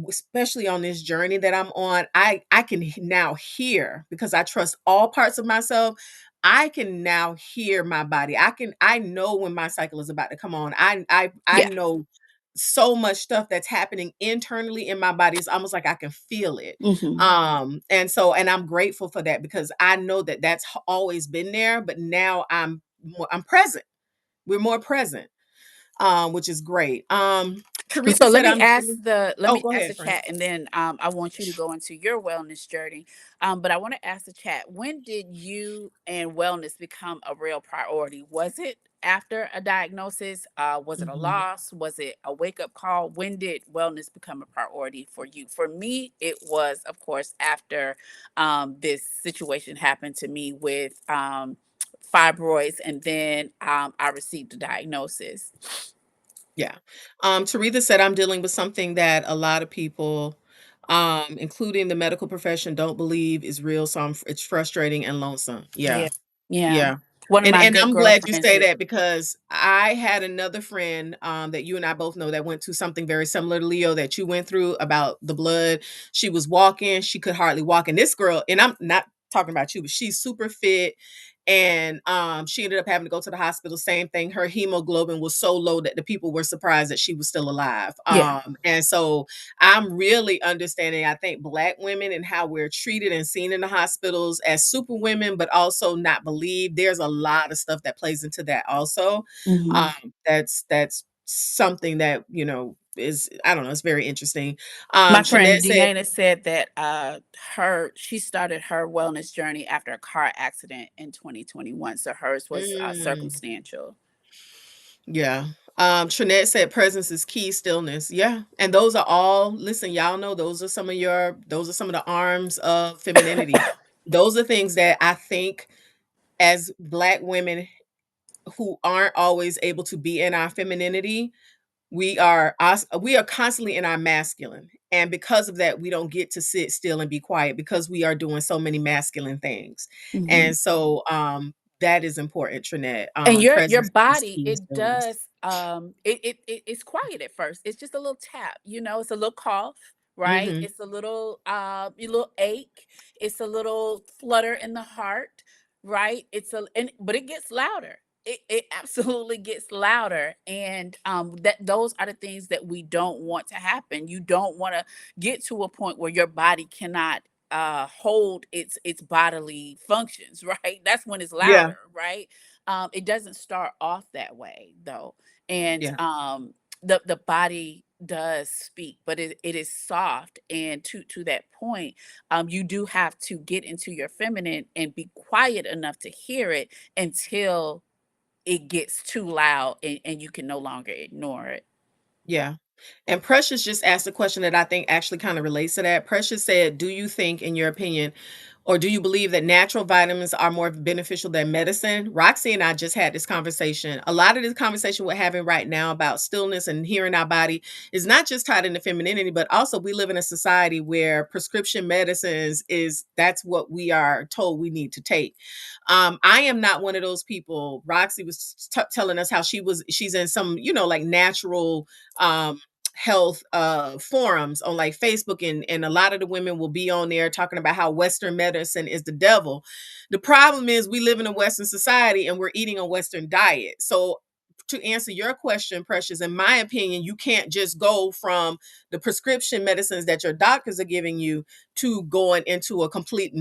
especially on this journey that I'm on, I can now hear, because I trust all parts of myself. I can now hear my body. I know when my cycle is about to come on. I Yeah. know so much stuff that's happening internally in my body. It's almost like I can feel it. Hmm. And I'm grateful for that, because I know that that's always been there, but now I'm present. We're more present, which is great. Teresa So said I'm dealing. let Oh, me go ask ahead, the friend. chat, and then I want you to go into your wellness journey. But I want to ask the chat: when did you and wellness become a real priority? Was it after a diagnosis? Was it a Mhm. loss? Was it a wake up call? When did wellness become a priority for you? For me, it was, of course, after this situation happened to me with fibroids, and then I received a diagnosis. Yeah. Teresa said I'm dealing with something that a lot of people, including the medical profession, don't believe is real. So it's frustrating and lonesome. Yeah. Yeah. Yeah. Yeah. One of And my and good I'm glad you girlfriends say is, that, because I had another friend that you and I both know that went through something very similar to Leo that you went through about the blood. She was walking, she could hardly walk. And this girl, and I'm not talking about you, but she's super fit. And she ended up having to go to the hospital. Same thing. Her hemoglobin was so low that the people were surprised that she was still alive. yeah. And so I'm really understanding, I think, Black women and how we're treated and seen in the hospitals as super women, but also not believed. There's a lot of stuff that plays into that also. Hmm. That's something that, is, I don't know, it's very interesting. My Trinette friend said, Deanna said that she started her wellness journey after a car accident in 2021. So hers was mm, circumstantial. yeah. Trinette said presence is key, stillness. Yeah. And those are all, listen, y'all know those are some of the arms of femininity. Those are things that I think, as Black women who aren't always able to be in our femininity, we are constantly in our masculine. And because of that, we don't get to sit still and be quiet, because we are doing so many masculine things. Hmm. And so that is important, Trinette. And your Presence is body, key, it stillness. does it's quiet at first. It's just a little tap, it's a little cough, right? Mhm. It's a little ache, it's a little flutter in the heart, right? But it gets louder. It absolutely gets louder. And that those are the things that we don't want to happen. You don't want to get to a point where your body cannot hold its bodily functions, right? That's when it's Yeah. louder, right? It doesn't start off that way though. And Yeah. the body does speak, but it is soft. And to that point, you do have to get into your feminine and be quiet enough to hear it until it gets too loud, and you can no longer ignore it. Yeah. And Precious just asked a question that I think actually kind of relates to that. Precious said, do you think, in your opinion, Or do you believe that natural vitamins are more beneficial than medicine? Roxy and I just had this conversation. A lot of this conversation we're having right now about stillness and hearing our body is not just tied into femininity, but also we live in a society where prescription medicines is that's what we are told we need to take. I am not one of those people. Roxy was telling us how she's in some, like natural health forums on like Facebook, and a lot of the women will be on there talking about how Western medicine is the devil. The problem is we live in a Western society and we're eating a Western diet. So to answer your question, Precious, in my opinion, you can't just go from the prescription medicines that your doctors are giving you to going into a complete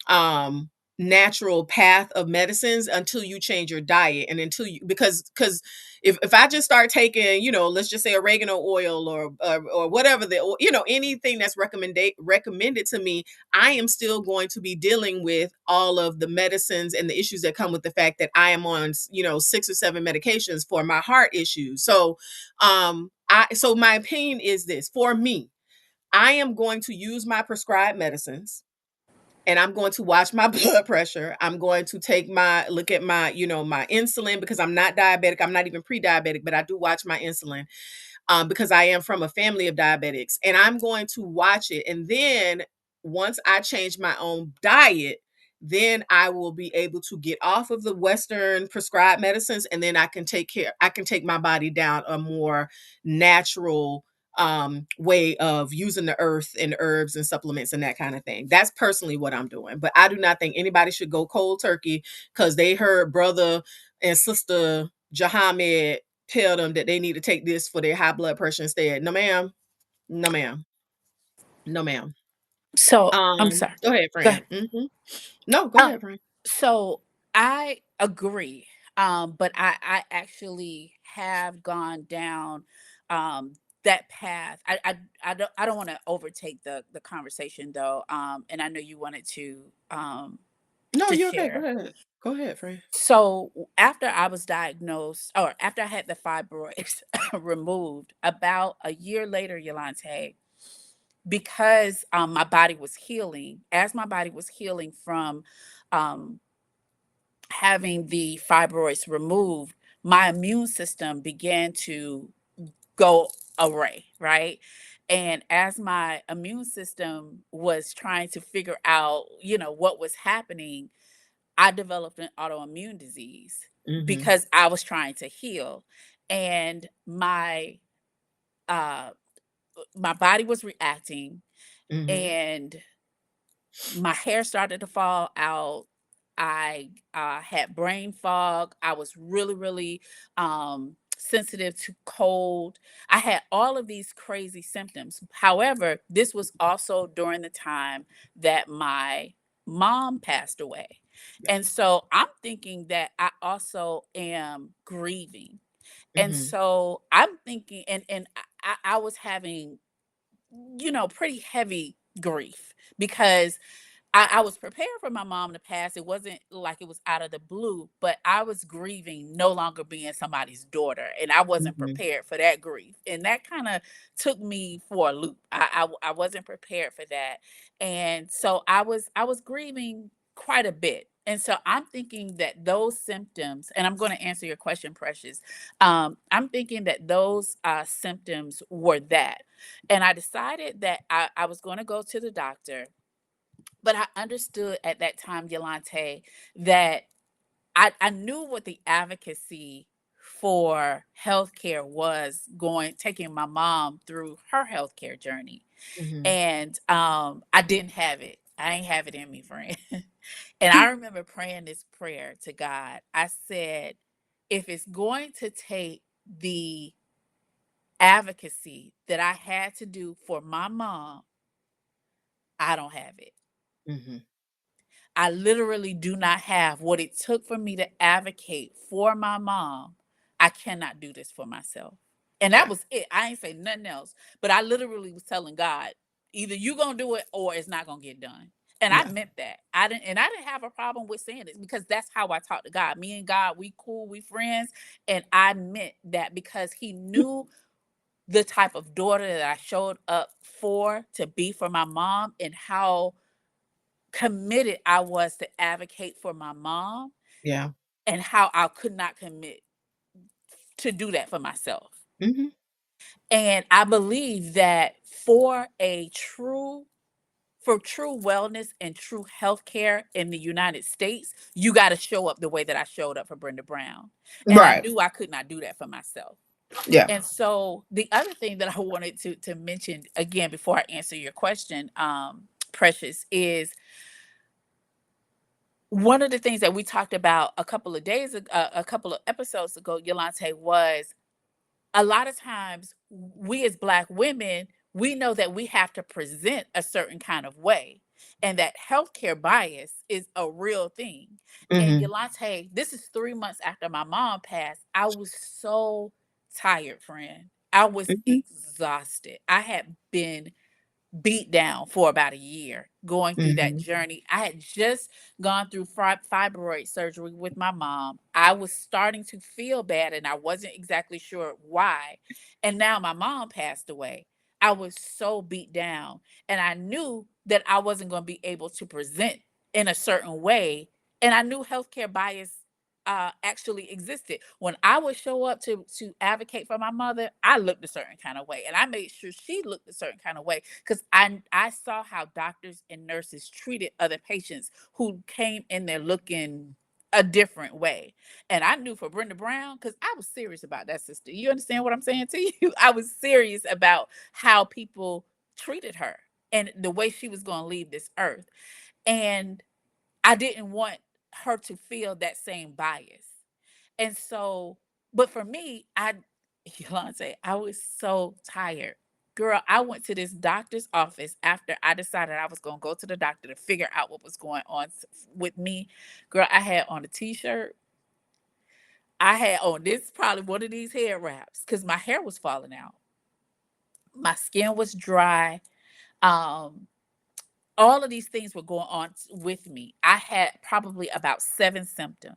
um natural path of medicines until you change your diet, and until you, because if I just start taking, let's just say oregano oil or whatever anything that's recommended to me, I am still going to be dealing with all of the medicines and the issues that come with the fact that I am on 6 or 7 medications for my heart issues. So my opinion is this: for me, I am going to use my prescribed medicines, and I'm going to watch my blood pressure. I'm going to look at my, my insulin, because I'm not diabetic. I'm not even pre-diabetic, but I do watch my insulin, because I am from a family of diabetics, and I'm going to watch it. And then once I change my own diet, then I will be able to get off of the Western prescribed medicines, and then I can take my body down a more natural way of using the earth and herbs and supplements and that kind of thing. That's personally what I'm doing. But I do not think anybody should go cold turkey because they heard brother and sister Jahamed tell them that they need to take this for their high blood pressure instead. No, ma'am. No, ma'am. No, ma'am. So I'm sorry. Go ahead, Go Fran. ahead. No, go Um, ahead, Fran. so I agree. But I actually have gone down um that path. I don't want to overtake the conversation though. And I know you wanted No, to you're okay. Go share. ahead. Go ahead, Fran. So after I was diagnosed, or after I had the fibroids removed, about a year later, Yolante, because my body was healing, as my body was healing from um, having the fibroids removed, my immune system began to go array, right? And as my immune system was trying to figure out, what was happening, I developed an autoimmune disease Mm-hmm. because I was trying to heal. And uh my body was reacting, Mm-hmm. and my hair started to fall out. I had brain fog. I was really, really sensitive to cold. I had all of these crazy symptoms. However, this was also during the time that my mom passed away. And so I'm thinking that I also am grieving. And Mm-hmm. so I'm thinking, and I was having, pretty heavy grief because I was prepared for my mom to pass. It wasn't like it was out of the blue, but I was grieving no longer being somebody's daughter, and I wasn't Mm-hmm. prepared for that grief, and that kind of took me for a loop. I wasn't prepared for that, and so I was grieving quite a bit. And so I'm thinking that those symptoms, and I'm going to answer your question, Precious. I'm thinking that those symptoms were that, and I decided that I was going to go to the doctor, but I understood at that time, Yolante, that I knew what the advocacy for healthcare was, going taking my mom through her healthcare journey. Mm-hmm. And I didn't have it. I ain't have it in me, friend. And I remember praying this prayer to God. I said, if it's going to take the advocacy that I had to do for my mom, I don't have it. Mm-hmm. I literally do not have what it took for me to advocate for my mom. I cannot do this for myself. And that Yeah. was it. I ain't say nothing else. But I literally was telling God, either you gonna do it or it's not gonna get done. And I Yeah. meant that. I didn't have a problem with saying this because that's how I talk to God. Me and God, we cool, we friends. And I meant that because he knew the type of daughter that I showed up for to be for my mom, and how committed I was to advocate for my mom, Yeah. and how I could not commit to do that for myself. Mhm. And I believe that for true wellness and true healthcare in the United States, you got to show up the way that I showed up for Brenda Brown. And I Right. knew I could not do that for myself. Yeah. And so the other thing that I wanted to mention again before I answer your question, Precious, is one of the things that we talked about a couple of episodes ago, Yolante, was a lot of times we as Black women, we know that we have to present a certain kind of way, and that healthcare bias is a real thing. And Mhm. Yolante, this is 3 months after my mom passed. I was so tired, friend. I was Mhm. exhausted. I had been beat down for about a year going through that Mhm. journey. I had just gone through fibroid surgery with my mom. I was starting to feel bad and I wasn't exactly sure why. And now my mom passed away. I was so beat down and I knew that I wasn't going to be able to present in a certain way. And I knew healthcare bias actually existed. When I would show up to advocate for my mother, I looked a certain kind of way, and I made sure she looked a certain kind of way because I saw how doctors and nurses treated other patients who came in there looking a different way. And I knew for Brenda Brown, because I was serious about that sister. You understand what I'm saying to you? I was serious about how people treated her and the way she was going to leave this earth. And I didn't want her to feel that same bias. And so, but for me, Yolante, I was so tired. Girl, I went to this doctor's office after I decided I was going to go to the doctor to figure out what was going on with me. Girl, I had on a t-shirt. I had on this probably one of these hair wraps because my hair was falling out. My skin was dry. Um, all of these things were going on with me. I had probably about 7 symptoms.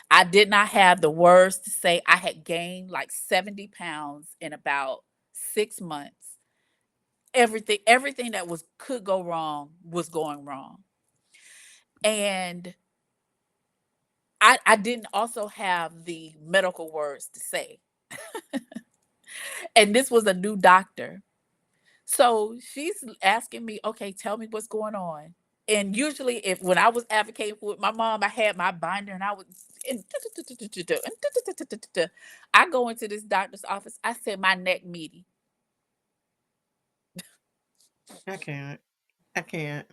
I did not have the words to say. I had gained like 70 pounds in about 6 months. Everything that was could go wrong was going wrong. And I didn't also have the medical words to say. And this was a new doctor. So she's asking me, okay, tell me what's going on. And usually, if when I was advocating for my mom, I had my binder and I was. And I go into this doctor's office. I said, my neck meaty, I can't. I can't.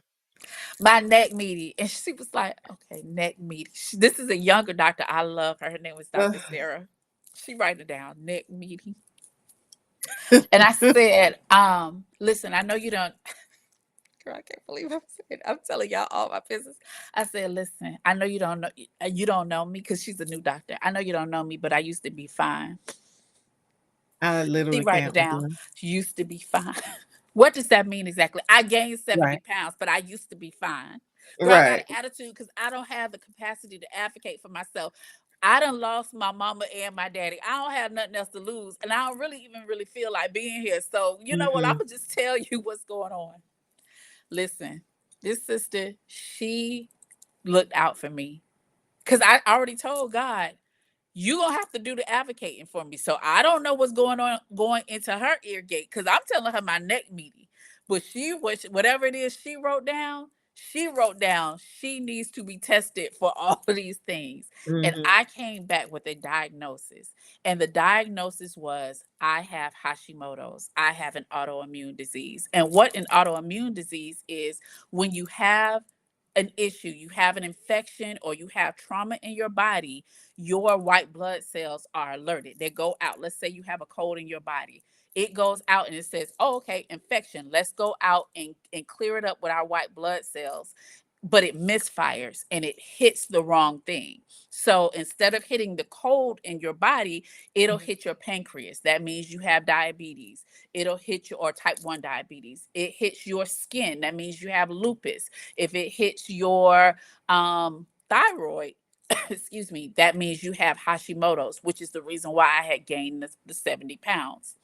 my neck meaty. And she was like, okay, neck meaty. This is a younger doctor. I love her. Her name was Dr. Ugh. Sarah. She write it down, neck meaty. And I said, listen, I know you don't. Girl, I can't believe I'm telling y'all all my business. I said, listen, I know you don't know me because she's a new doctor. I know you don't know me, but I used to be fine. I She literally write it can't with down. her. She used to be fine. What does that mean exactly? I gained 70 Right. pounds, but I used to be fine. Girl, I got Right. an attitude because I don't have the capacity to advocate for myself. I done lost my mama and my daddy. I don't have nothing else to lose. And I don't really even really feel like being here. So, you know what? I'm Mhm. going to just tell you what's going on. Listen, this sister, she looked out for me because I already told God, you gonna have to do the advocating for me. So I don't know what's going into her ear gate because I'm telling her my neck meaty. But whatever it is she wrote down she needs to be tested for all of these things. And Mhm. I came back with a diagnosis. And the diagnosis was I have Hashimoto's. I have an autoimmune disease. And what an autoimmune disease is when you have an issue, you have an infection, or you have trauma in your body, your white blood cells are alerted. They go out. Let's say you have a cold in your body. It goes out and it says, oh, okay, infection. Let's go out and clear it up with our white blood cells. But it misfires and it hits the wrong thing. So instead of hitting the cold in your body, it'll hit your pancreas. That means you have diabetes. It'll hit your or type 1 diabetes. It hits your skin. That means you have lupus. If it hits your thyroid, excuse me, that means you have Hashimoto's, which is the reason why I had gained the 70 pounds.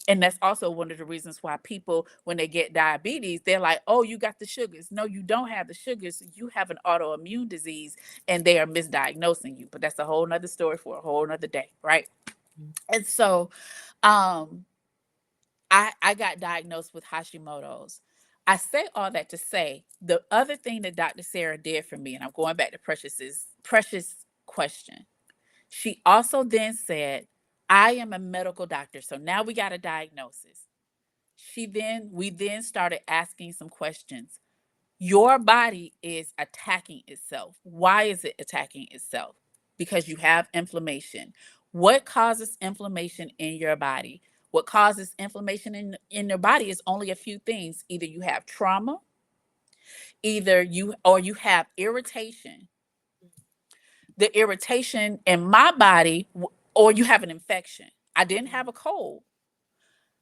And that's also one of the reasons why people, when they get diabetes, they're like, oh, you got the sugars. No, you don't have the sugars. You have an autoimmune disease and they are misdiagnosing you. But that's a whole nother story for a whole nother day. Right. And so um, I got diagnosed with Hashimoto's. I say all that to say the other thing that Dr. Sarah did for me, and I'm going back to Precious question. She also then said, I am a medical doctor. So now we got a diagnosis. We then started asking some questions. Your body is attacking itself. Why is it attacking itself? Because you have inflammation. What causes inflammation in your body? What causes inflammation in your body is only a few things. Either you have trauma, you have irritation. The irritation in my body, or you have an infection. I didn't have a cold.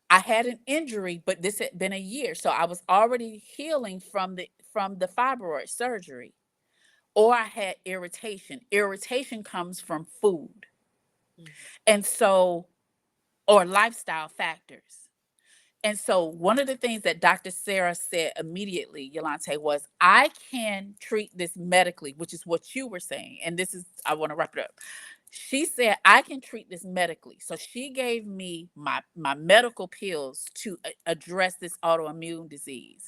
I had an injury, but this had been a year, so I was already healing from the fibroid surgery. Or I had irritation. Irritation comes from food, and so or lifestyle factors. And so one of the things that Dr. Sarah said immediately, Yolante, was I can treat this medically, which is what you were saying. And this is, I want to wrap it up. She said, I can treat this medically. So she gave me my medical pills to address this autoimmune disease.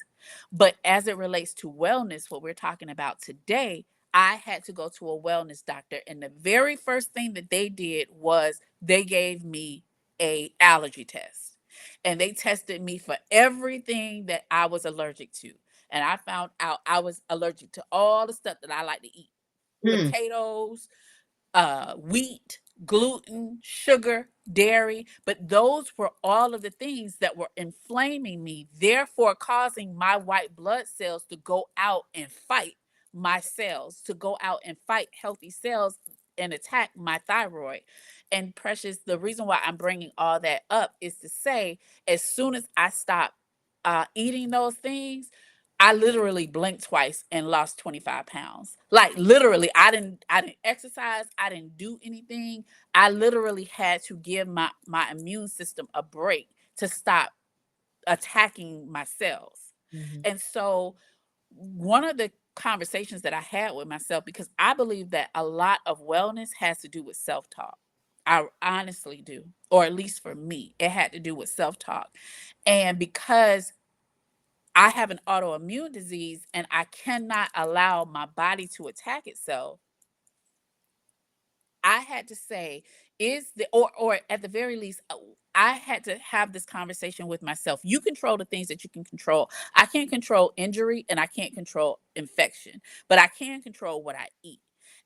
But as it relates to wellness, what we're talking about today, I had to go to a wellness doctor. And the very first thing that they did was they gave me a allergy test, and they tested me for everything that I was allergic to. And I found out I was allergic to all the stuff that I like to eat: Mm. potatoes, wheat, gluten, sugar, dairy. But those were all of the things that were inflaming me, therefore causing my white blood cells to go out and fight my cells, to go out and fight healthy cells and attack my thyroid. And Precious, the reason why I'm bringing all that up is to say, as soon as I stopped eating those things, I literally blinked twice and lost 25 pounds. Like literally, I didn't exercise, I didn't do anything. I literally had to give my immune system a break to stop attacking my cells. Mhm. And so one of the conversations that I had with myself, because I believe that a lot of wellness has to do with self-talk. I honestly do, or at least for me, it had to do with self-talk. And because I have an autoimmune disease and I cannot allow my body to attack itself, I had to say, is the or at the very least, I had to have this conversation with myself. You control the things that you can control. I can't control injury and I can't control infection, but I can control what I eat.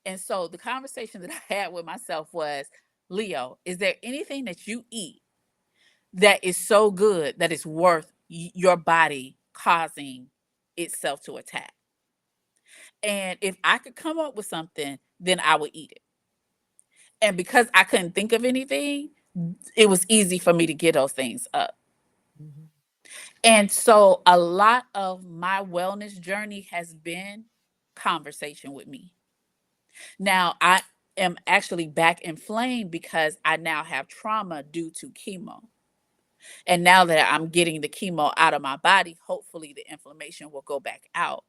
And so the conversation that I had with myself was, Leo, is there anything that you eat that is so good that it's worth your body causing itself to attack? And if I could come up with something, then I would eat it. And because I couldn't think of anything, it was easy for me to get those things up. Mhm. And so a lot of my wellness journey has been conversation with me. Now I am actually back inflamed because I now have trauma due to chemo. And now that I'm getting the chemo out of my body, hopefully the inflammation will go back out.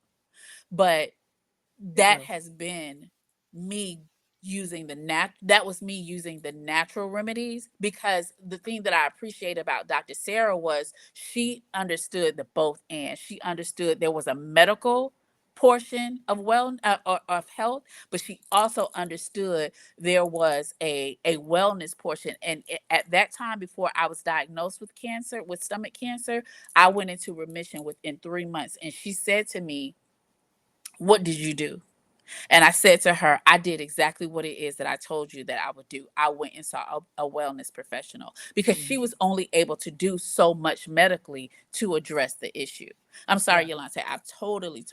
But It that will. has been me that was me using the natural remedies, because the thing that I appreciate about Dr. Sarah was she understood the both, and she understood there was a medical portion of or of health, but she also understood there was a wellness portion. And at that time, before I was diagnosed with cancer, with stomach cancer, I went into remission within 3 months. And she said to me, what did you do? And I said to her, I did exactly what it is that I told you that I would do. I went and saw a wellness professional, because she Mhm. was only able to do so much medically to address the issue. I'm sorry, Yeah. Yolante, I've totally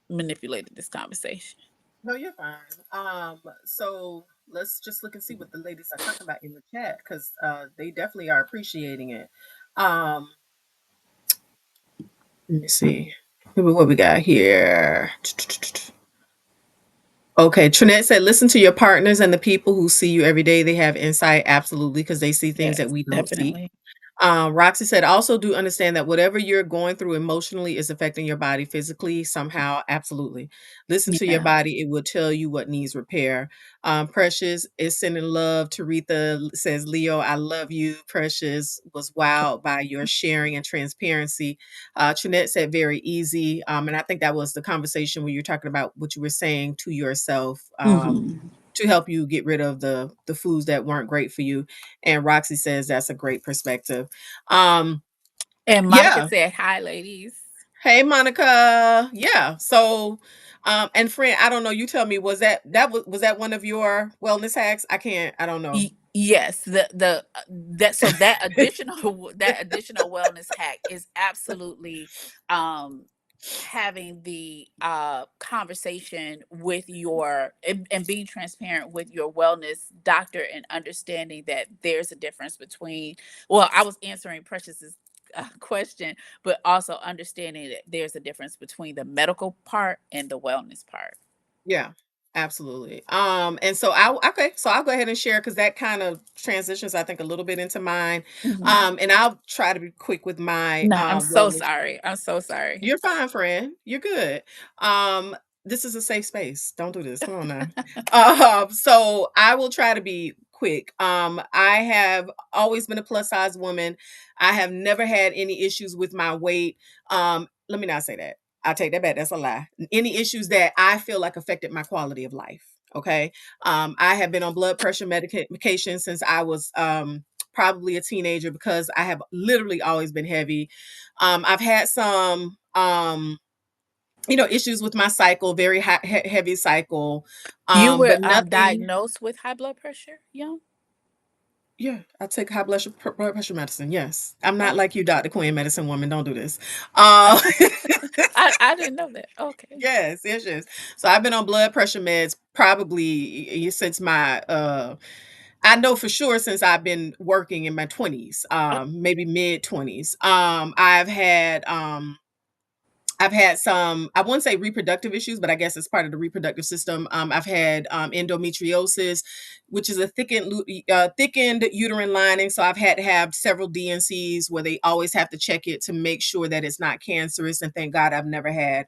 manipulated this conversation. No, you're fine. So let's just look and see what the ladies are talking about in the chat because they definitely are appreciating it. Um, Let me see. What we got here. Okay, Trinette said, listen to your partners and the people who see you every day. They have insight, absolutely, because they see things that Yes, we don't see. definitely. Roxy said, also do understand that whatever you're going through emotionally is affecting your body physically somehow. Absolutely. Listen to your Yeah. body. It will tell you what needs repair. Precious is sending love. Taretha says, Leo, I love you. Precious was wowed by your sharing and transparency. Trinette said, very easy. And I think that was the conversation where you're talking about what you were saying to yourself. Hmm. To help you get rid of the foods that weren't great for you. And Roxy says that's a great perspective. Um, And Monica yeah. said, "Hi, ladies." Hey, Monica. Yeah. So, and friend, I don't know. You tell me, was that one of your wellness hacks? I can't. I don't know. Yes, that so that additional that additional wellness hack is absolutely um having the conversation with your and being transparent with your wellness doctor and understanding that there's a difference between, well, I was answering Precious's question, but also understanding that there's a difference between the medical part and the wellness part. Yeah. Absolutely. And so I okay, so I'll go ahead and share because that kind of transitions, I think, a little bit into mine. Mhm. And I'll try to be quick with my No, I'm so wellness. sorry. I'm so sorry. You're fine, friend. You're good. Um, this is a safe space. Don't do this. Come on now. So I will try to be quick. I have always been a plus size woman. I have never had any issues with my weight. Let me not say that. I take that back. That's a lie. Any issues that I feel like affected my quality of life. Okay. I have been on blood pressure medication since I was probably a teenager because I have literally always been heavy. I've had some, issues with my cycle, very heavy cycle, You were but nothing. diagnosed with high blood pressure, young? Yeah, I take high blood pressure medicine. Yes, I'm not Oh, like you, Dr. Queen, medicine woman. Don't do this. Uh, I didn't know that. Okay. yes, yes, yes. So I've been on blood pressure meds probably since my I know for sure since I've been working in my 20s, maybe mid 20s. I've had some, I wouldn't say reproductive issues, but I guess it's part of the reproductive system. I've had endometriosis, which is a thickened uterine lining. So I've had to have several DNCs where they always have to check it to make sure that it's not cancerous. And thank God I've never had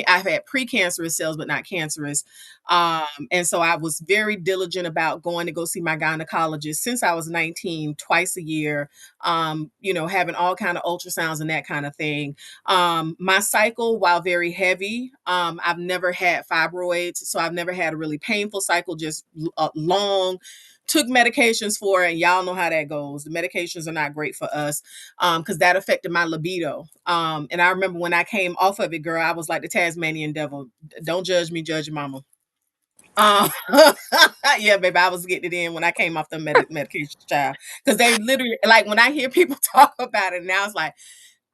I've had precancerous cells, but not cancerous. And so I was very diligent about going to go see my gynecologist since I was 19, twice a year, having all kind of ultrasounds and that kind of thing. My cycle, while very heavy, I've never had fibroids, so I've never had a really painful cycle, just long. Took medications for it, and y'all know how that goes. The medications are not great for us because that affected my libido. And I remember when I came off of it, girl, I was like the Tasmanian devil. Don't judge me, judge your mama. Um, yeah, baby, I was getting it in when I came off the medication, child. Because they literally, like, when I hear people talk about it now, it's like,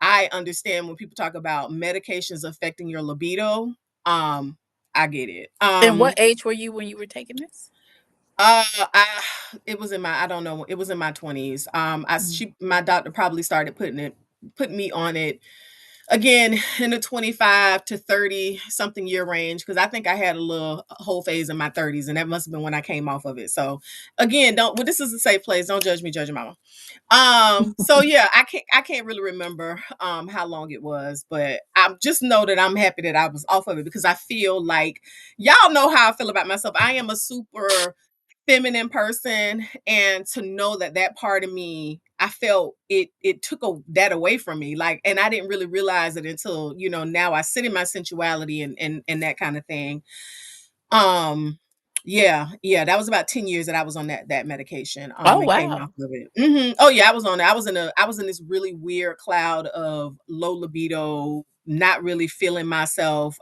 I understand when people talk about medications affecting your libido. Um, I get it. And what age were you when you were taking this? Uh, I it was in my I don't know, it was in my 20s. Mm. My doctor probably started putting me on it again in the 25 to 30 something year range because I think I had a little whole phase in my 30s and that must have been when I came off of it. So again, don't well, this is a safe place. Don't judge me, judge your mama. So yeah, I can't really remember how long it was, but I just know that I'm happy that I was off of it because I feel like y'all know how I feel about myself. I am a super feminine person, and to know that that part of me, I felt it took that away from me, like, and I didn't really realize it until now I sit in my sensuality and that kind of thing. um yeah, that was about 10 years that I was on that medication, Oh, and came off wow. of it. Oh yeah, I was on it. I was in this really weird cloud of low libido, not really feeling myself,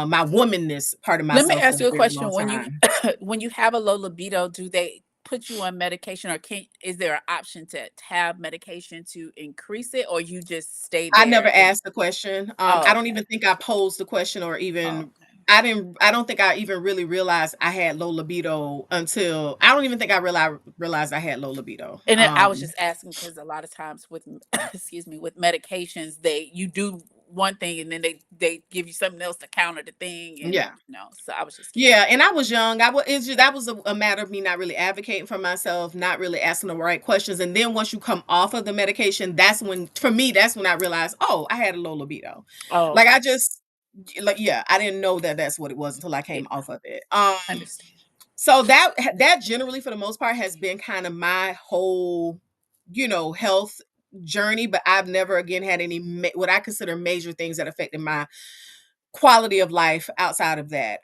my womanness part of Let me myself for ask a you a very question. long When you time. when you have a low libido, do they put you on medication, or can is there an option to have medication to increase it, or you just stay I never there and asked the question. oh, I don't okay. even think I posed the question or Oh, even okay. I don't think I even really realized I had low libido until I don't even think I realized I had low libido. And then I was just asking because a lot of times with excuse me, with medications, they you do one thing, and then they give you something else to counter the thing, and Yeah. so I was just curious. Yeah, and I was young. I was it's just that was a matter of me not really advocating for myself, not really asking the right questions. And then once you come off of the medication, that's when for me, that's when I realized, oh, I had a low libido. Oh, Like I okay. just like yeah, I didn't know that that's what it was until I Yeah, came off of it. understand. So that generally for the most part has been kind of my whole, health journey, but I've never again had any what I consider major things that affected my quality of life outside of that.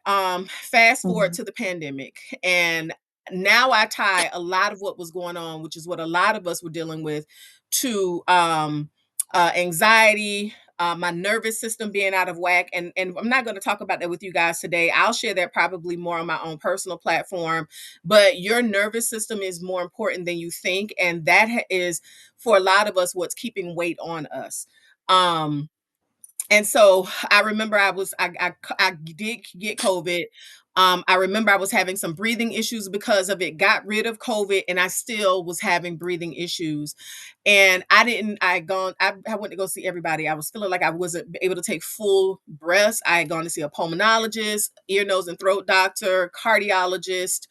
Fast forward Mhm. to the pandemic, and now I tie a lot of what was going on, which is what a lot of us were dealing with, to anxiety, my nervous system being out of whack, and I'm not going to talk about that with you guys today. I'll share that probably more on my own personal platform. But your nervous system is more important than you think, and that is for a lot of us what's keeping weight on us. Um, and so I remember I did get COVID. I remember I was having some breathing issues because of it. Got rid of COVID, and I still was having breathing issues. And I didn't. I went to go see everybody. I was feeling like I wasn't able to take full breaths. I had gone to see a pulmonologist, ear, nose, and throat doctor, cardiologist,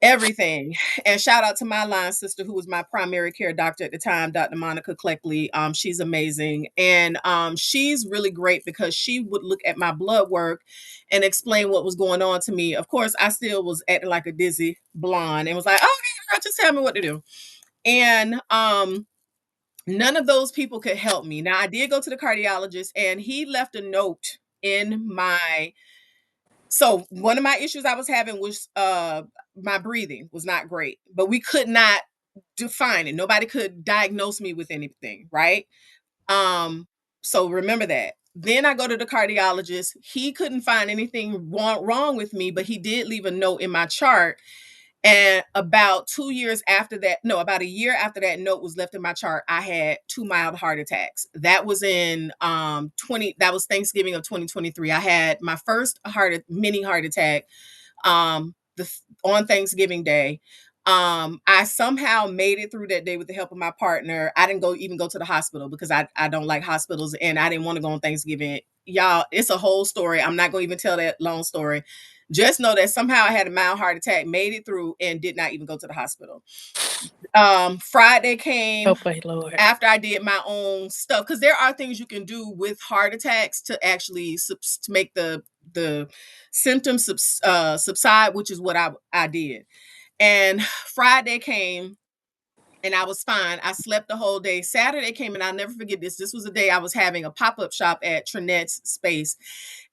everything. And shout out to my line sister who was my primary care doctor at the time, Dr. Monica Cleckley. She's amazing. And she's really great because she would look at my blood work and explain what was going on to me. Of course, I still was acting like a dizzy blonde and was like, okay, girl, just tell me what to do. And none of those people could help me. Now I did go to the cardiologist and he left a note in my so one of my issues I was having was my breathing was not great, but we could not define it. Nobody could diagnose me with anything, right? Um so remember that. Then I go to the cardiologist. He couldn't find anything wrong with me, but he did leave a note in my chart. And about 2 years after that, no, about a year after that note was left in my chart, I had two mild heart attacks. That was in 20 that was Thanksgiving of 2023. I had my first mini heart attack on Thanksgiving Day. I somehow made it through that day with the help of my partner. I didn't go to the hospital because I don't like hospitals and I didn't want to go on Thanksgiving. Y'all, it's a whole story. I'm not going to even tell that long story. Just know that somehow I had a mild heart attack, made it through, and did not even go to the hospital. Friday Oh, came boy, Lord. after I did my own stuff because there are things you can do with heart attacks to actually to make the symptoms subside, which is what I did. And Friday came and I was fine. I slept the whole day. Saturday came and I'll never forget this. This was a day I was having a pop-up shop at Trinette's space.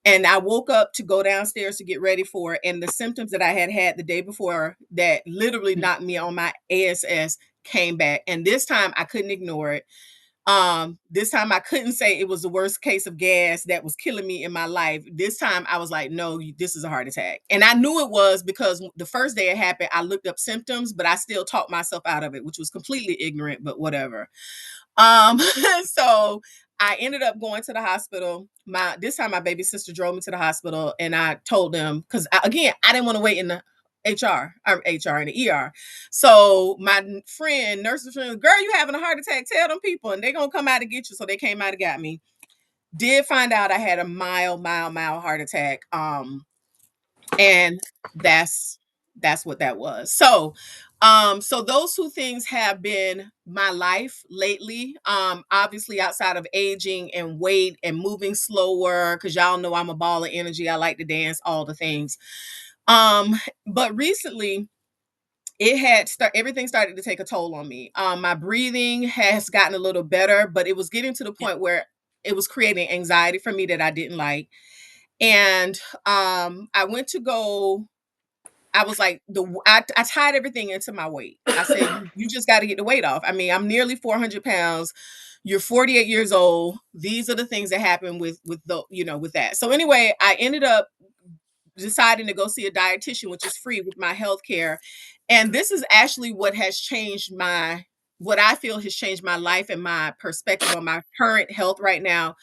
And I woke up to go downstairs to get ready for it. And the symptoms that I had had the day before that literally knocked me on my ASS came back. And this time I couldn't ignore it. This time I couldn't say it was the worst case of gas that was killing me in my life. This time I was like, no, this is a heart attack. And I knew it was because the first day it happened, I looked up symptoms, but I still talked myself out of it, which was completely ignorant, but whatever. Um, so I ended up going to the hospital. This time my baby sister drove me to the hospital and I told them because again, I didn't want to wait in the HR in the ER. So my nurse's friend, girl, you having a heart attack? Tell them people, and they're gonna come out to get you. So they came out and got me. Did find out I had a mild heart attack. And that's what that was. So those two things have been my life lately. Obviously outside of aging and weight and moving slower, because y'all know I'm a ball of energy. I like to dance, all the things. Um, but recently everything started to take a toll on me. My breathing has gotten a little better, but it was getting to the Yeah. point where it was creating anxiety for me that I didn't like. And I went to go I was like, I tied everything into my weight. I said, you just got to get the weight off. I mean, I'm nearly 400 pounds. You're 48 years old. These are the things that happen with that. So anyway, I ended up deciding to go see a dietitian, which is free with my health care. And this is actually what I feel has changed my life and my perspective on my current health right now.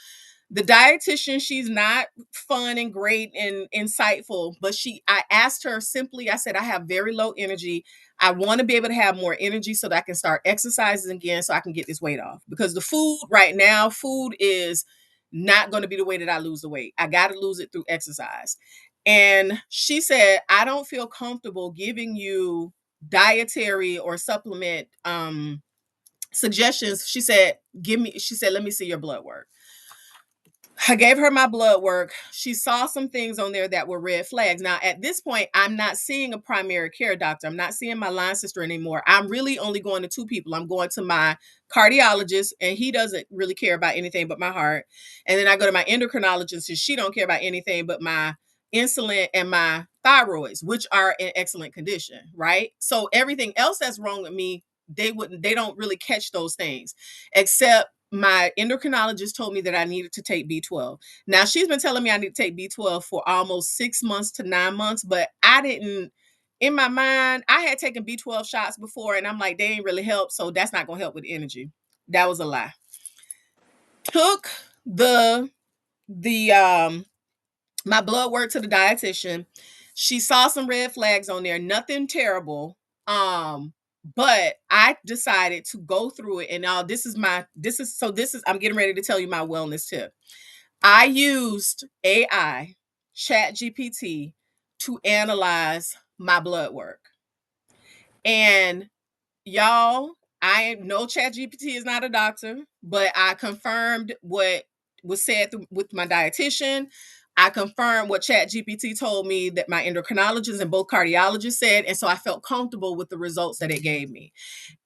The dietitian, she's not fun and great and insightful, but I asked her simply, I said, I have very low energy. I want to be able to have more energy so that I can start exercising again so I can get this weight off. Because the food right now, food is not going to be the way that I lose the weight. I got to lose it through exercise. And she said, I don't feel comfortable giving you dietary or supplement suggestions. She said, let me see your blood work. I gave her my blood work. She saw some things on there that were red flags. Now, at this point, I'm not seeing a primary care doctor. I'm not seeing my line sister anymore. I'm really only going to two people. I'm going to my cardiologist, and he doesn't really care about anything but my heart. And then I go to my endocrinologist, and she don't care about anything but my insulin and my thyroids, which are in excellent condition, right? So everything else that's wrong with me, they don't really catch those things, except my endocrinologist told me that I needed to take B12. Now, she's been telling me I need to take B12 for almost 6 months to 9 months, but I didn't, in my mind, I had taken B12 shots before, and I'm like, they ain't really help, so that's not going to help with energy. That was a lie. Took the my blood work to the dietitian. She saw some red flags on there, nothing terrible. But I decided to go through it, and now this is I'm getting ready to tell you my wellness tip. I used AI, Chat GPT, to analyze my blood work. And y'all, I know Chat GPT is not a doctor, but I confirmed what was said with my dietitian. I confirmed what Chat GPT told me that my endocrinologist and both cardiologists said. And so I felt comfortable with the results that it gave me.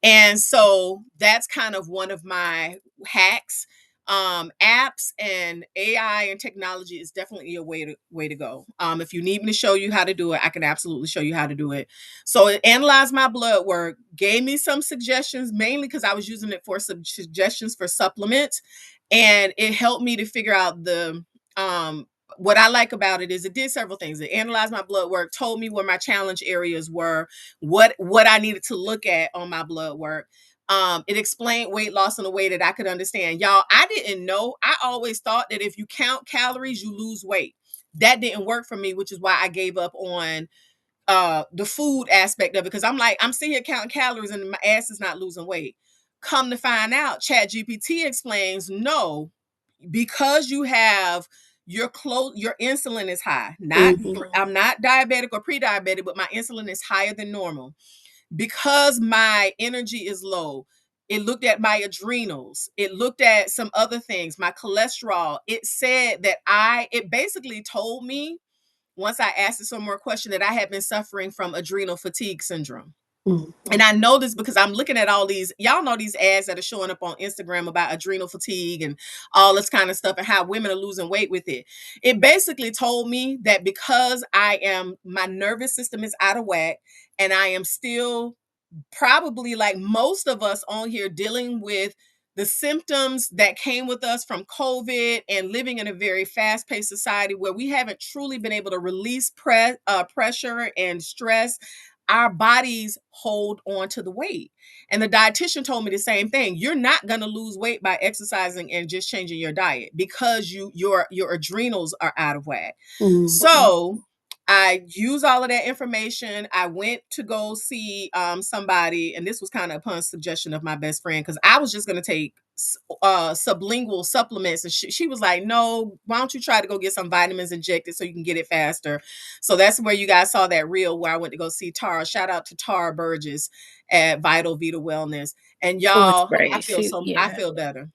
And so that's kind of one of my hacks. Apps and AI and technology is definitely a way to go. If you need me to show you how to do it, I can absolutely show you how to do it. So it analyzed my blood work, gave me some suggestions, mainly because I was using it for some suggestions for supplements, and it helped me to figure out the what I like about it is it did several things. It analyzed my blood work, told me where my challenge areas were, what I needed to look at on my blood work. It explained weight loss in a way that I could understand. Y'all, I didn't know. I always thought that if you count calories, you lose weight. That didn't work for me, which is why I gave up on the food aspect of it. Because I'm like, I'm sitting here counting calories and my ass is not losing weight. Come to find out, Chat GPT explains no, because you have your insulin is high. Not Mm-hmm. I'm not diabetic or pre-diabetic, but my insulin is higher than normal. Because my energy is low, it looked at my adrenals, it looked at some other things, my cholesterol. It said that it basically told me, once I asked it some more question, that I had been suffering from adrenal fatigue syndrome. And I know this because I'm looking at all these, y'all know these ads that are showing up on Instagram about adrenal fatigue and all this kind of stuff and how women are losing weight with it. It basically told me that because my nervous system is out of whack, and I am still probably, like most of us on here, dealing with the symptoms that came with us from COVID and living in a very fast paced society where we haven't truly been able to release pressure and stress. Our bodies hold on to the weight. And the dietitian told me the same thing. You're not going to lose weight by exercising and just changing your diet because your adrenals are out of whack. Mm-hmm. So I use all of that information. I went to go see somebody, and this was kind of upon suggestion of my best friend, because I was just going to take sublingual supplements, and she was like, no, why don't you try to go get some vitamins injected so you can get it faster. So that's where you guys saw that reel where I went to go see Tara. Shout out to Tara Burgess at Vital Vita Wellness. And Oh, it's y'all, I great. feel She, so I yeah. feel better.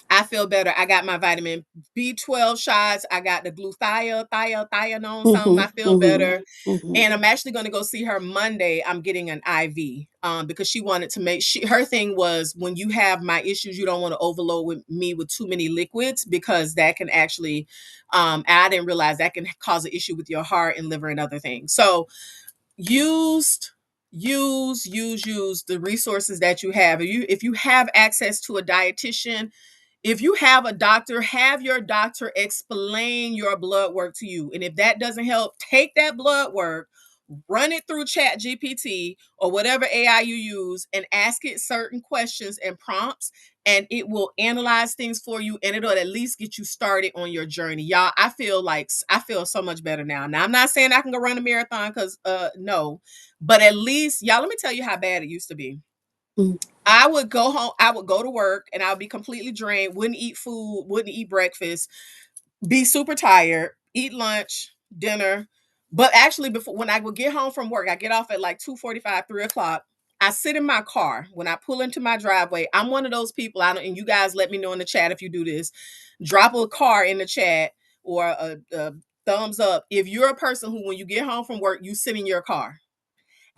I feel better. I got my vitamin B12 shots. I got the glutathione something. I Mm-hmm. feel Mm-hmm. better. Mm-hmm. And I'm actually going to go see her Monday. I'm getting an IV because she wanted to her thing was, when you have my issues, you don't want to overload me with too many liquids, because that can actually, I didn't realize that can cause an issue with your heart and liver and other things. So used use the resources that you have. If you have access to a dietitian, if you have a doctor, have your doctor explain your blood work to you. And if that doesn't help, take that blood work, run it through Chat GPT or whatever AI you use, and ask it certain questions and prompts, and it will analyze things for you, and it'll at least get you started on your journey. Y'all, I feel so much better now. Now, I'm not saying I can go run a marathon, because no, but at least, y'all, let me tell you how bad it used to be. Mm. I would go home, I would go to work, and I would be completely drained, wouldn't eat food, wouldn't eat breakfast, be super tired, eat lunch, dinner. But actually, before when I would get home from work, I get off at like 2:45, 3 o'clock. I sit in my car. When I pull into my driveway, I'm one of those people. I don't, and you guys let me know in the chat if you do this. Drop a car in the chat or a thumbs up if you're a person who, when you get home from work, you sit in your car.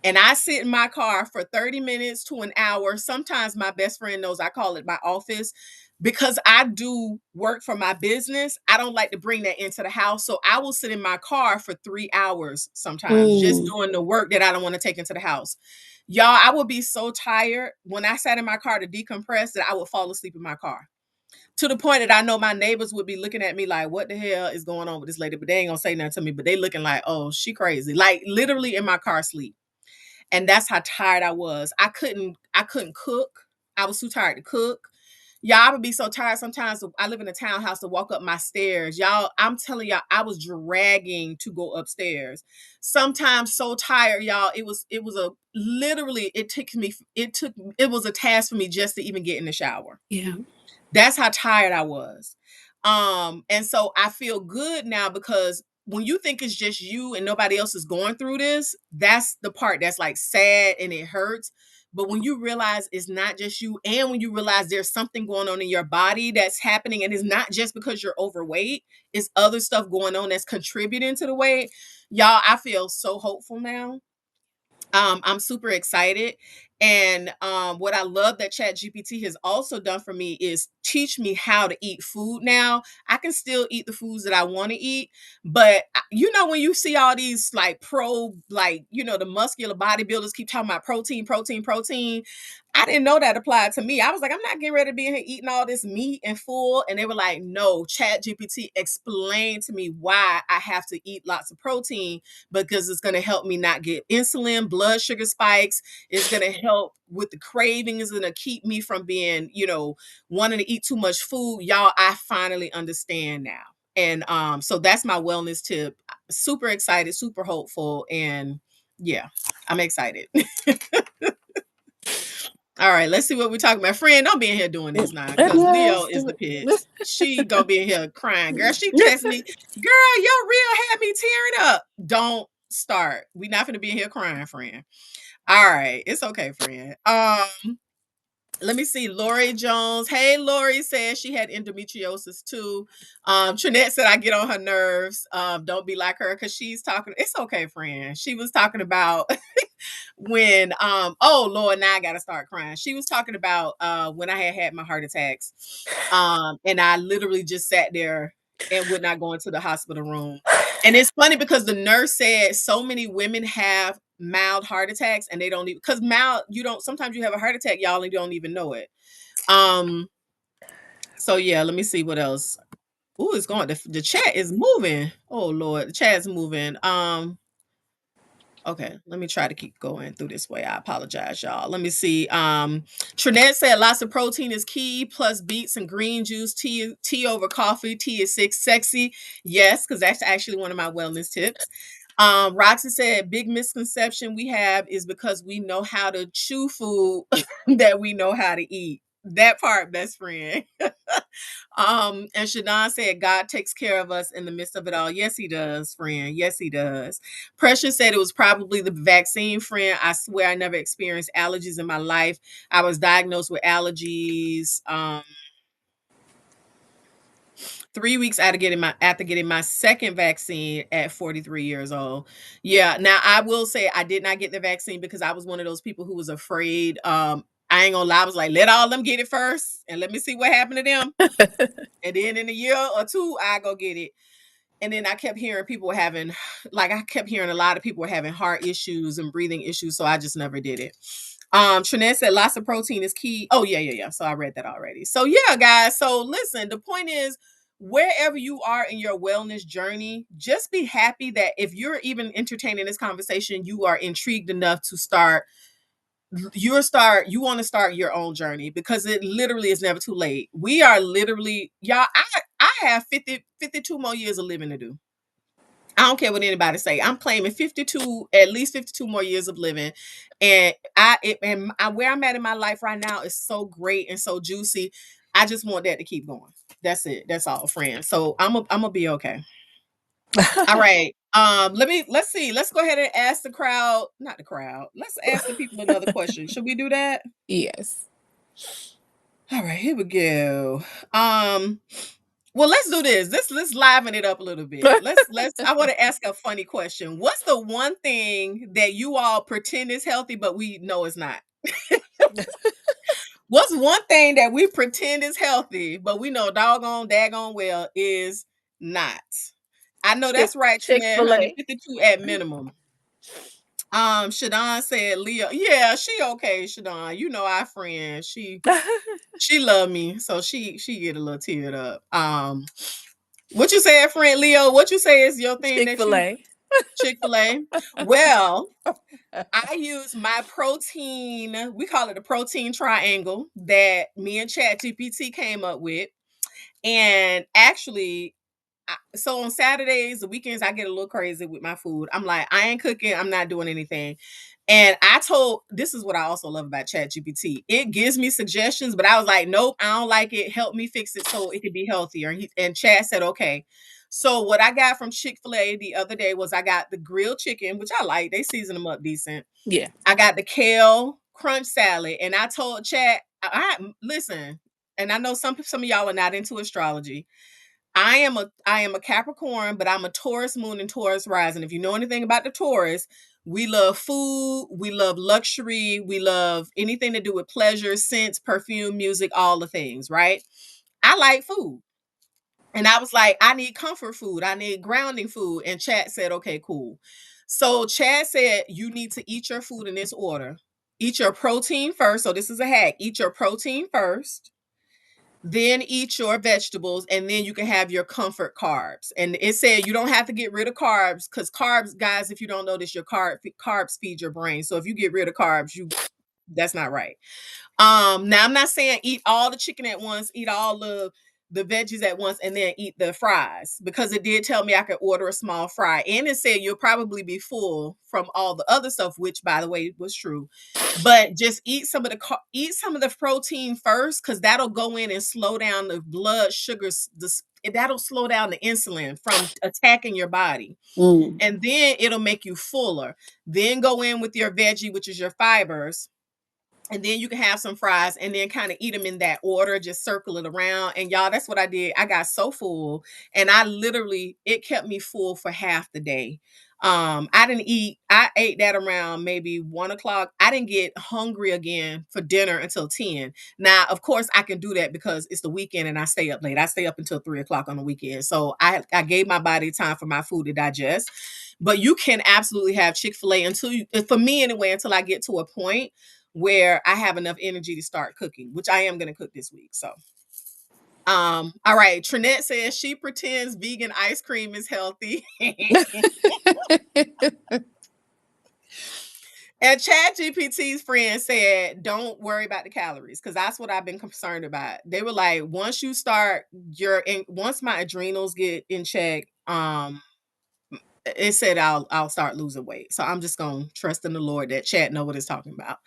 And I sit in my car for 30 minutes to an hour. Sometimes my best friend knows I call it my office because I do work for my business. I don't like to bring that into the house. So I will sit in my car for 3 hours sometimes just Mm. doing the work that I don't want to take into the house. Y'all, I would be so tired when I sat in my car to decompress that I would fall asleep in my car. To the point that I know my neighbors would be looking at me like, what the hell is going on with this lady? But they ain't gonna say nothing to me. But they looking like, oh, she crazy. Like literally in my car sleep. And that's how tired I was. I couldn't cook. I was too tired to cook. Y'all, I would be so tired sometimes. I live in a townhouse to walk up my stairs. Y'all, I'm telling y'all, I was dragging to go upstairs. Sometimes so tired, y'all. It was a literally it was a task for me just to even get in the shower. Yeah. That's how tired I was. And so I feel good now because when you think it's just you and nobody else is going through this, that's the part that's like sad and it hurts. But when you realize it's not just you, and when you realize there's something going on in your body that's happening, and it's not just because you're overweight, it's other stuff going on that's contributing to the weight. Y'all, I feel so hopeful now. I'm super excited. And what I love that Chat GPT has also done for me is teach me how to eat food now. I can still eat the foods that I want to eat, but you know, when you see all these like like, the muscular bodybuilders keep talking about protein, protein, protein. I didn't know that applied to me. I was like, I'm not getting ready to be in here eating all this meat and full. And they were like, no, Chat GPT explained to me why I have to eat lots of protein because it's going to help me not get insulin, blood sugar spikes. It's going to help with the craving. It's going to keep me from being, wanting to eat too much food. Y'all, I finally understand now. And so that's my wellness tip. Super excited, super hopeful. And yeah, I'm excited. All right, let's see what we're talking about. Friend, don't be in here doing this now because Leo Yes. is the pitch. She gonna be in here crying. Girl, she texted me, girl, your reel had me tearing up. Don't start. We not gonna be in here crying, friend. All right, it's okay, friend. Let me see. Lori Jones. Hey, Lori says she had endometriosis too. Trinette said I get on her nerves. Don't be like her because she's talking. It's okay, friend. She was talking about when oh Lord, now I gotta start crying. She was talking about when I had my heart attacks. And I literally just sat there and would not go into the hospital room. And it's funny because the nurse said so many women have mild heart attacks and they don't even, because mild, you don't, sometimes you have a heart attack, y'all, and you don't even know it. Um, so yeah, let me see what else. Ooh, it's going, the chat is moving. Oh Lord, the chat is moving. Okay, let me try to keep going through this way. I apologize, y'all. Let me see. Trinette said lots of protein is key, plus beets and green juice, tea over coffee. Tea is sexy. Yes, because that's actually one of my wellness tips. Roxy said big misconception we have is because we know how to chew food that we know how to eat. That part, best friend. And Shadon said, God takes care of us in the midst of it all. Yes, he does, friend. Yes, he does. Precious said it was probably the vaccine, friend. I swear I never experienced allergies in my life. I was diagnosed with allergies 3 weeks after getting my second vaccine at 43 years old. Yeah. Now I will say I did not get the vaccine because I was one of those people who was afraid. I ain't gonna lie, I was like, let all them get it first and let me see what happened to them. And then in a year or two, I go get it. And then I kept hearing people were having, like, I kept hearing a lot of people were having heart issues and breathing issues. So I just never did it. Trinette said lots of protein is key. Oh, yeah, yeah, yeah. So I read that already. So yeah, guys. So listen, the point is, wherever you are in your wellness journey, just be happy that if you're even entertaining this conversation, you are intrigued enough to you want to start your own journey because it literally is never too late. We are literally, y'all, I have 52 more years of living to do. I don't care what anybody say. I'm claiming 52, at least 52 more years of living. And where I'm at in my life right now is so great and so juicy. I just want that to keep going. That's it. That's all, friend. So I'm gonna be okay. All right. Let's see. Let's go ahead and ask the crowd, not the crowd. Let's ask the people another question. Should we do that? Yes. All right, here we go. Um, well, let's do this. Let's liven it up a little bit. Let's I want to ask a funny question. What's the one thing that you all pretend is healthy, but we know it's not? What's one thing that we pretend is healthy, but we know doggone, daggone well is not? I know that's right, Trinette, honey. Chick-fil-A. 52 at minimum. Shadon said Leo. Yeah, she okay, Shadon. You know our friend. She love me, so she get a little teared up. What you say, friend Leo? What you say is your thing that you Chick-fil-A. Chick-fil-A? Well, I use my protein, we call it a protein triangle that me and Chat GPT came up with. And actually, so on Saturdays, the weekends, I get a little crazy with my food. I'm like, I ain't cooking, I'm not doing anything. And this is what I also love about Chat GPT. It gives me suggestions, but I was like, nope, I don't like it. Help me fix it so it could be healthier. And Chat said, okay. So what I got from Chick-fil-A the other day was I got the grilled chicken, which I like. They season them up decent. Yeah. I got the kale crunch salad, and I told Chat, listen, and I know some of y'all are not into astrology. I am a Capricorn, but I'm a Taurus moon and Taurus rising. If you know anything about the Taurus, we love food, we love luxury, we love anything to do with pleasure, scents, perfume, music, all the things, right? I like food. And I was like, I need comfort food, I need grounding food. And Chad said, okay, cool. So Chad said, you need to eat your food in this order. Eat your protein first. So this is a hack. Eat your protein first, then eat your vegetables, and then you can have your comfort carbs. And it said you don't have to get rid of carbs, because carbs, guys, if you don't notice, your carbs feed your brain. So if you get rid of carbs, that's not right. Now I'm not saying eat all the chicken at once, eat all the veggies at once, and then eat the fries, because it did tell me I could order a small fry, and it said you'll probably be full from all the other stuff, which by the way was true. But just eat some of the protein first, because that'll go in and slow down the blood sugars. That'll slow down the insulin from attacking your body, Mm. and then it'll make you fuller. Then go in with your veggie, which is your fibers, and then you can have some fries, and then kind of eat them in that order, just circle it around. And y'all, that's what I did. I got so full, and it kept me full for half the day. I ate that around maybe 1 o'clock. I didn't get hungry again for dinner until 10. Now, of course, I can do that because it's the weekend and I stay up late. I stay up until 3 o'clock on the weekend. So I gave my body time for my food to digest. But you can absolutely have Chick-fil-A for me anyway, until I get to a point where I have enough energy to start cooking, which I am going to cook this week. So, all right. Trinette says she pretends vegan ice cream is healthy. And Chad GPT's friend said, don't worry about the calories, because that's what I've been concerned about. They were like, once my adrenals get in check, it said I'll start losing weight. So I'm just gonna trust in the Lord that Chad know what it's talking about.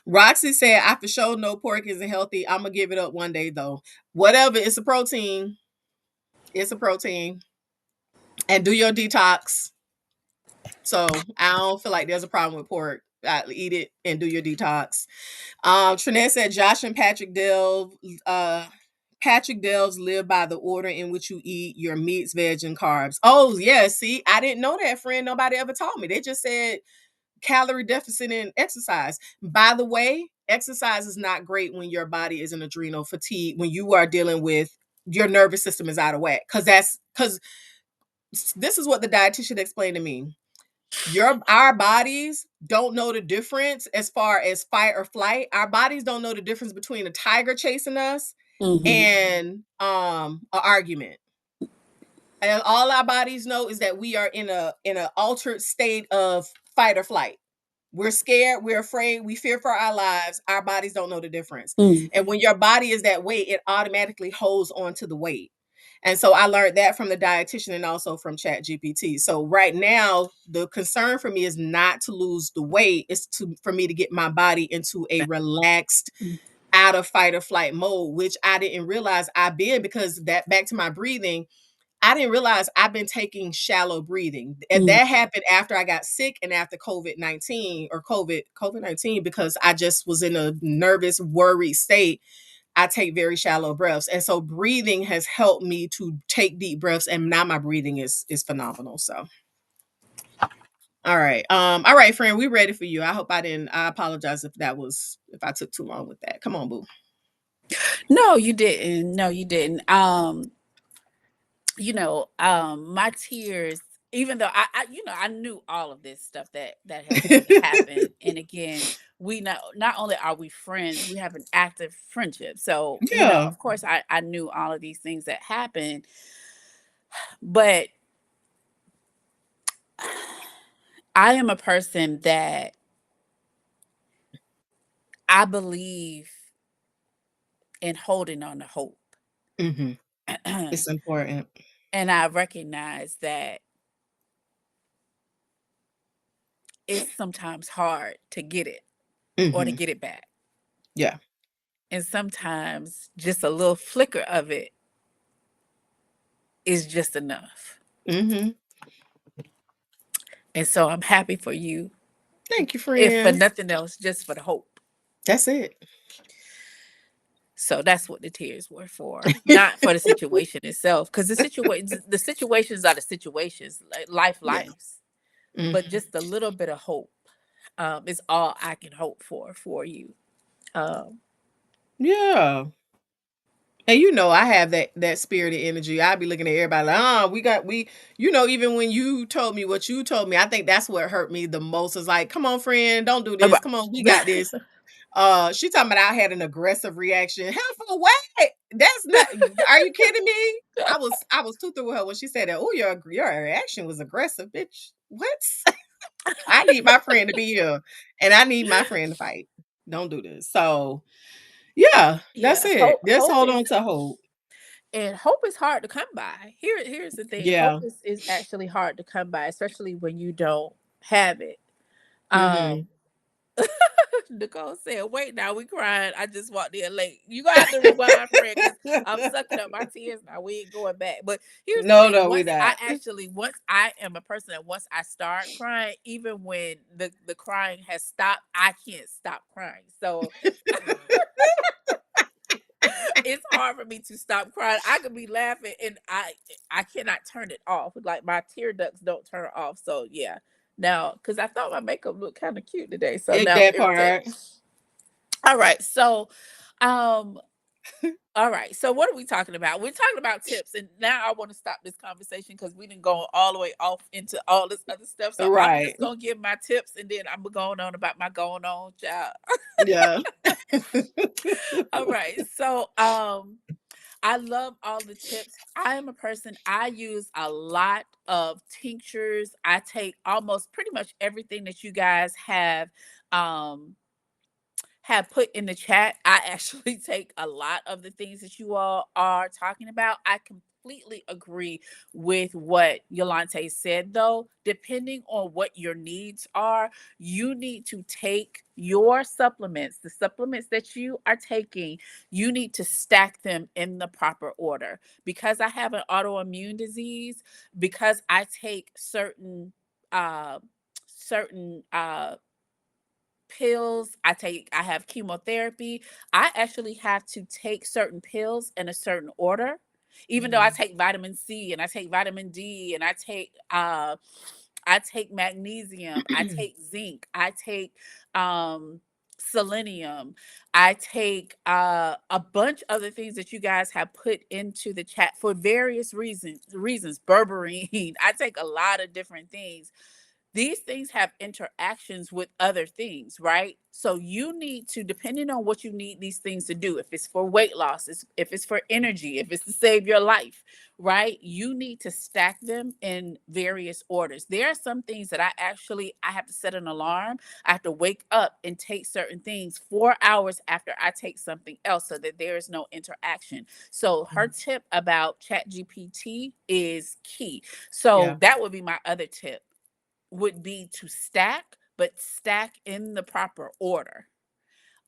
Roxy said, I for sure know pork isn't healthy. I'm gonna give it up one day though. Whatever, it's a protein. It's a protein. And do your detox. So I don't feel like there's a problem with pork. Eat it and do your detox. Trinette said Josh and Patrick Delves live by the order in which you eat your meats, veg, and carbs. Oh, yeah. See, I didn't know that, friend. Nobody ever told me. They just said calorie deficit and exercise. By the way, exercise is not great when your body is in adrenal fatigue, when you are dealing with your nervous system is out of whack. Because this is what the dietitian explained to me. Our bodies don't know the difference as far as fight or flight. Our bodies don't know the difference between a tiger chasing us Mm-hmm. and an argument. And all our bodies know is that we are in a altered state of fight or flight. We're scared, we're afraid, we fear for our lives. Our bodies don't know the difference. Mm. And when your body is that weight, it automatically holds on to the weight. And so I learned that from the dietitian and also from Chat GPT. So right now, the concern for me is not to lose the weight, it's to for me to get my body into a relaxed, out of fight or flight mode, which I didn't realize I've been, because that, back to my breathing, I didn't realize I've been taking shallow breathing. And Mm. that happened after I got sick and after COVID-19, or COVID-19, because I just was in a nervous, worried state. I take very shallow breaths. And so breathing has helped me to take deep breaths, and now my breathing is phenomenal. So all right, friend, we ready for you. I apologize if that was, if I took too long with that. Come on, boo. No, you didn't. No, you didn't. My tears, even though I knew all of this stuff that has happened. And again, we not only are we friends, we have an active friendship. So, Yeah. of course I knew all of these things that happened, but I am a person that I believe in holding on to hope. Hmm. And It's important. I recognize that it's sometimes hard to get it or to Hmm. get it back. Yeah. And sometimes just a little flicker of it is just enough. Hmm. And so I'm happy for you, Thank you, if for friend. nothing else, just for the hope. That's it. So that's what the tears were for, not for the situation itself, because the situations are the situations, like life Yeah. lives. But Hmm. just a little bit of hope is all I can hope for you. Um, Yeah. And I have that spirited energy. I'd be looking at everybody like, even when you told me what you told me, I think that's what hurt me the most. Is like, come on, friend, don't do this. about Come on, we got this. She talking about I had an aggressive reaction. Hell for what? That's not, are you kidding me? I was too through with her when she said that. Oh, your reaction was aggressive, bitch. What? I need my friend to be here, and I need my friend to fight. Don't do this. So yeah, that's yeah, it. Just hope hold is on to hope. hard to come by. Here's the thing. Hope Yeah. is actually hard to come by, especially when you don't have it. Um Mhm. Nicole said, "Wait, now we crying. I just walked in late. You gonna have to rewind, friend, because I'm sucking up my tears now. We ain't going back." But here's the No, thing: no, we not. once I am a person that once I start crying, even when the crying has stopped, I can't stop crying. So it's hard for me to stop crying. I could be laughing and I cannot turn it off. Like my tear ducts don't turn off. So yeah. Now, because I thought my makeup looked kind of cute today, so now I'm That irritated. part. All right, so um, all right, so what are we talking about? We're talking about tips, and now I want to stop this conversation because we didn't go all the way off into all this other stuff. So I'm Right. just gonna give my tips, and then I'm going on about my going on, child. Yeah. All right, so I love all the tips. I am a person, I use a lot of tinctures. I take almost pretty much everything that you guys um have put in the chat. I actually take a lot of the things that you all are talking about. I completely agree with what Yulante said, though. Depending on what your needs are, you need to take your supplements, the supplements that you are taking, you need to stack them in the proper order. Because I have an autoimmune disease, because I take uh certain pills, I have chemotherapy. I actually have to take certain pills in a certain order. Even though I Mhm. take vitamin C and I take vitamin D and I take magnesium, I take zinc, I take selenium, I take a bunch of other things that you guys have put into the chat for various reasons, berberine. I take a lot of different things. these things have interactions with other things, right? So you need to, depending on what you need these things to do, if it's for weight loss, if it's for energy, if it's to save your life, right? You need to stack them in various orders. There are some things that I have to set an alarm. I have to wake up and take certain things 4 hours after I take something else so that there is no interaction. So her tip about Chat GPT is key. So Yeah. that would be my other tip, would be to stack, but stack in the proper order.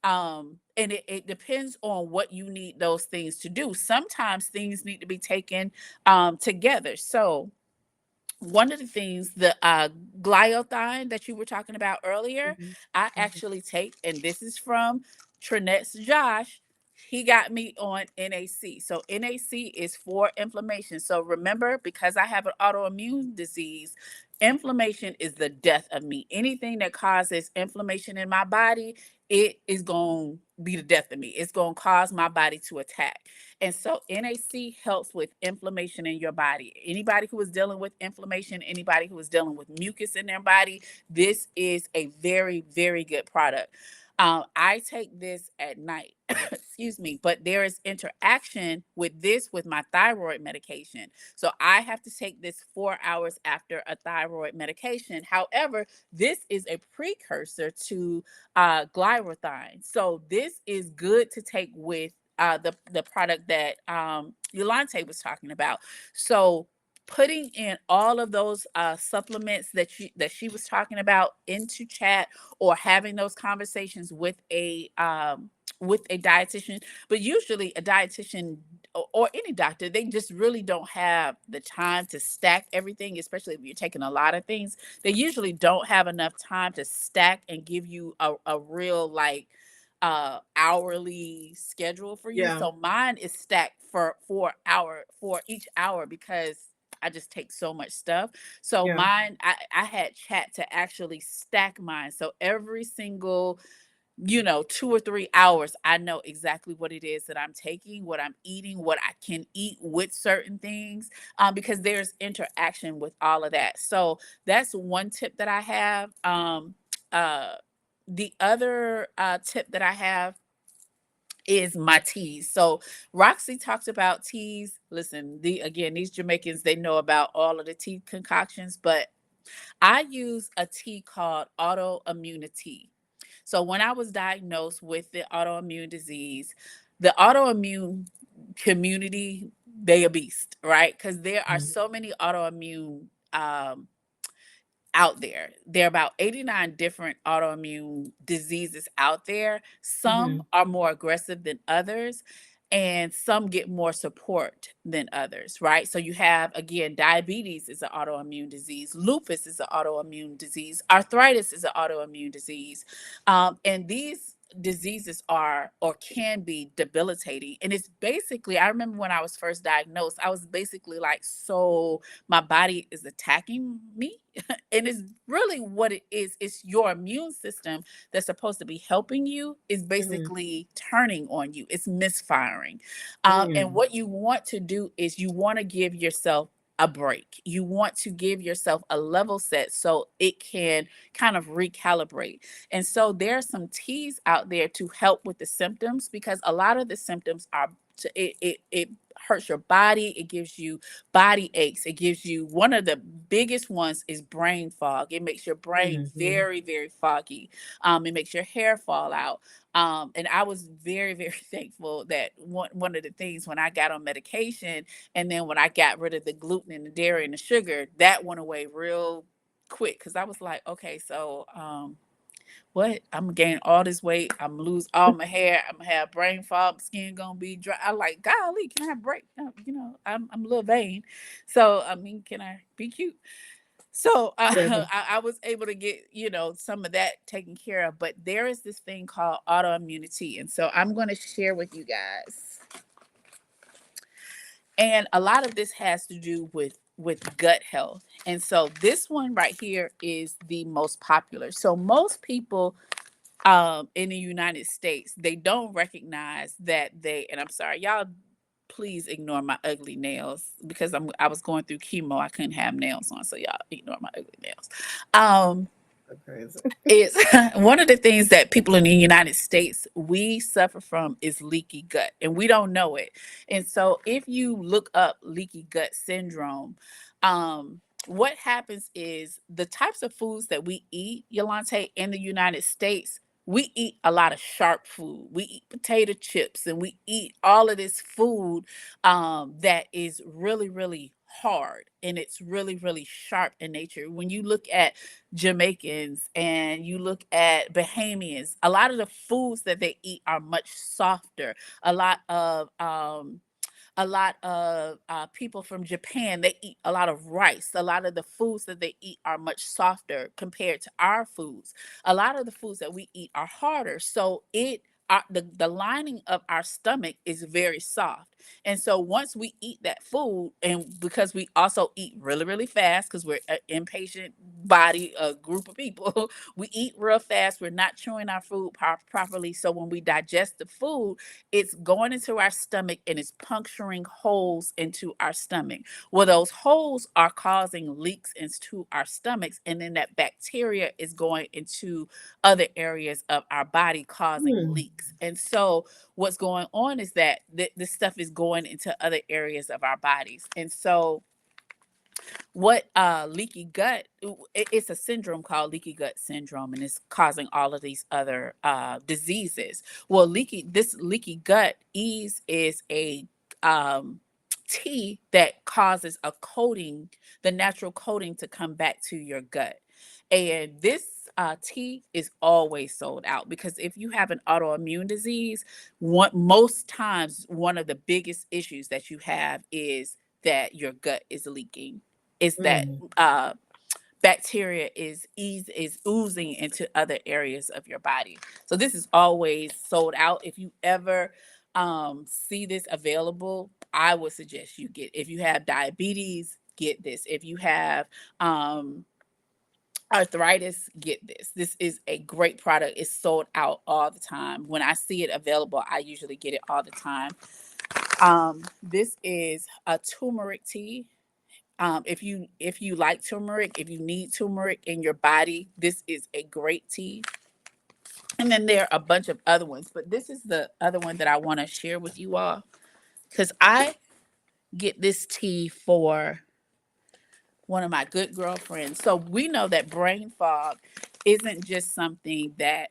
And it depends on what you need those things to do. Sometimes things need to be taken together. So one of the things, the Leontyne that you were talking about earlier, Mhm. I Mhm. actually take, and this is from Trinette's Josh. He got me on NAC. So NAC is for inflammation. So remember, because I have an autoimmune disease, inflammation is the death of me. Anything that causes inflammation in my body, it is going to be the death of me. It's going to cause my body to attack. And so NAC helps with inflammation in your body. Anybody who is dealing with inflammation, anybody who is dealing with mucus in their body, this is a very, very good product. I take this at night, excuse me, but there is interaction with this with my thyroid medication. So I have to take this 4 hours after a thyroid medication. However, this is a precursor to glyrothine. So this is good to take with the product that Yulante was talking about. So putting in all of those supplements that she was talking about into chat, or having those conversations with a dietitian. But usually a dietitian or any doctor, they just really don't have the time to stack everything, especially if you're taking a lot of things. They usually don't have enough time to stack and give you a real like hourly schedule for you. Yeah. So mine is stacked for each hour, because I just take so much stuff. So Yeah. mine, I had chat to actually stack mine. So every single 2 or 3 hours, I know exactly what it is that I'm taking, what I'm eating, what I can eat with certain things, because there's interaction with all of that. So that's one tip that I have. Uh, the other tip that I have is my teas. So Roxy talked about teas. Listen, these Jamaicans, they know about all of the tea concoctions, but I use a tea called autoimmunity. So when I was diagnosed with the autoimmune disease, the autoimmune community, they a beast, right? Because there are Mhm. so many autoimmune out there. There are about 89 different autoimmune diseases out there. Some Mhm. are more aggressive than others, and some get more support than others, right? So you have, again, diabetes is an autoimmune disease, lupus is an autoimmune disease, arthritis is an autoimmune disease. And these diseases are or can be debilitating. And it's basically, I remember when I was first diagnosed, I was basically like, so my body is attacking me. And it's really what it is. It's your immune system that's supposed to be helping you is Mhm. basically turning on you. It's misfiring. And Mm. what you want to do is you want to give yourself a break. You want to give yourself a level set so it can kind of recalibrate. And so there are some teas out there to help with the symptoms, because a lot of the symptoms are it hurts your body. It gives you body aches. It gives you, one of the biggest ones is brain fog. It makes your brain Mhm. very, very foggy. It makes your hair fall out. And I was very, very thankful that one of the things when I got on medication, and then when I got rid of the gluten and the dairy and the sugar, that went away real quick, because I was like, okay, so what? I'm gonna gain all this weight. I'm gonna lose all my hair. I'm gonna have brain fog. Skin gonna be dry. I like, golly, can I have a break? I'm a little vain, so I mean, can I be cute? So Yeah. I was able to get some of that taken care of. But there is this thing called autoimmunity, and so I'm going to share with you guys. And a lot of this has to do with gut health. And so this one right here is the most popular. So most people in the United States, they don't recognize that and I'm sorry, y'all, please ignore my ugly nails because I was going through chemo. I couldn't have nails on, so y'all ignore my ugly nails. Um, So crazy. is one of the things that people in the United States we suffer from is leaky gut, and we don't know it. And so, if you look up leaky gut syndrome, what happens is the types of foods that we eat, Yolante, in the United States. We eat a lot of sharp food. We eat potato chips and we eat all of this food that is really, really hard and it's really, really sharp in nature. When you look at Jamaicans and you look at Bahamians, a lot of the foods that they eat are much softer. A lot of people from Japan, they eat a lot of rice. A lot of the foods that they eat are much softer compared to our foods. A lot of the foods that we eat are harder. So the lining of our stomach is very soft. And so once we eat that food, and because we also eat really, really fast, because we're an impatient body, a group of people, we eat real fast. We're not chewing our food properly. So when we digest the food, it's going into our stomach and it's puncturing holes into our stomach. Well, those holes are causing leaks into our stomachs, and then that bacteria is going into other areas of our body causing Hmm. leaks. And so what's going on is that this stuff is going into other areas of our bodies. And so what leaky gut, it's a syndrome called leaky gut syndrome, and it's causing all of these other diseases. Well, this leaky gut ease is a um tea that causes a coating, the natural coating, to come back to your gut. And this tea is always sold out because if you have an autoimmune disease, most times one of the biggest issues that you have is that your gut is leaking, is that Mm. uh, bacteria is oozing into other areas of your body. So this is always sold out. If you ever see this available, I would suggest you get. If you have diabetes, get this. If you have um, arthritis, get this. This is a great product. It's sold out all the time. When I see it available, I usually get it all the time. This is a turmeric tea. If you like turmeric, if you need turmeric in your body, this is a great tea. And then there are a bunch of other ones, but this is the other one that I want to share with you all because I get this tea for one of my good girlfriends. So we know that brain fog isn't just something that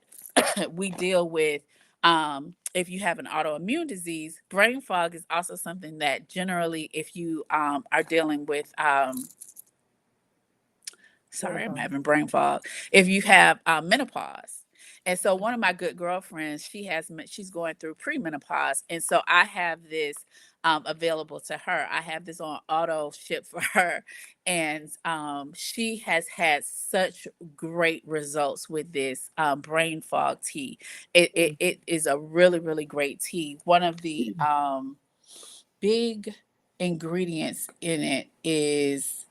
we deal with. If you have an autoimmune disease, brain fog is also something that generally, if you are dealing with sorry, I'm Menopause. having brain fog. If you have menopause. And so one of my good girlfriends, she's going through premenopause. And so I have this available to her. I have this on auto ship for her. And she has had such great results with this brain fog tea. It is a really, really great tea. One of the big ingredients in it is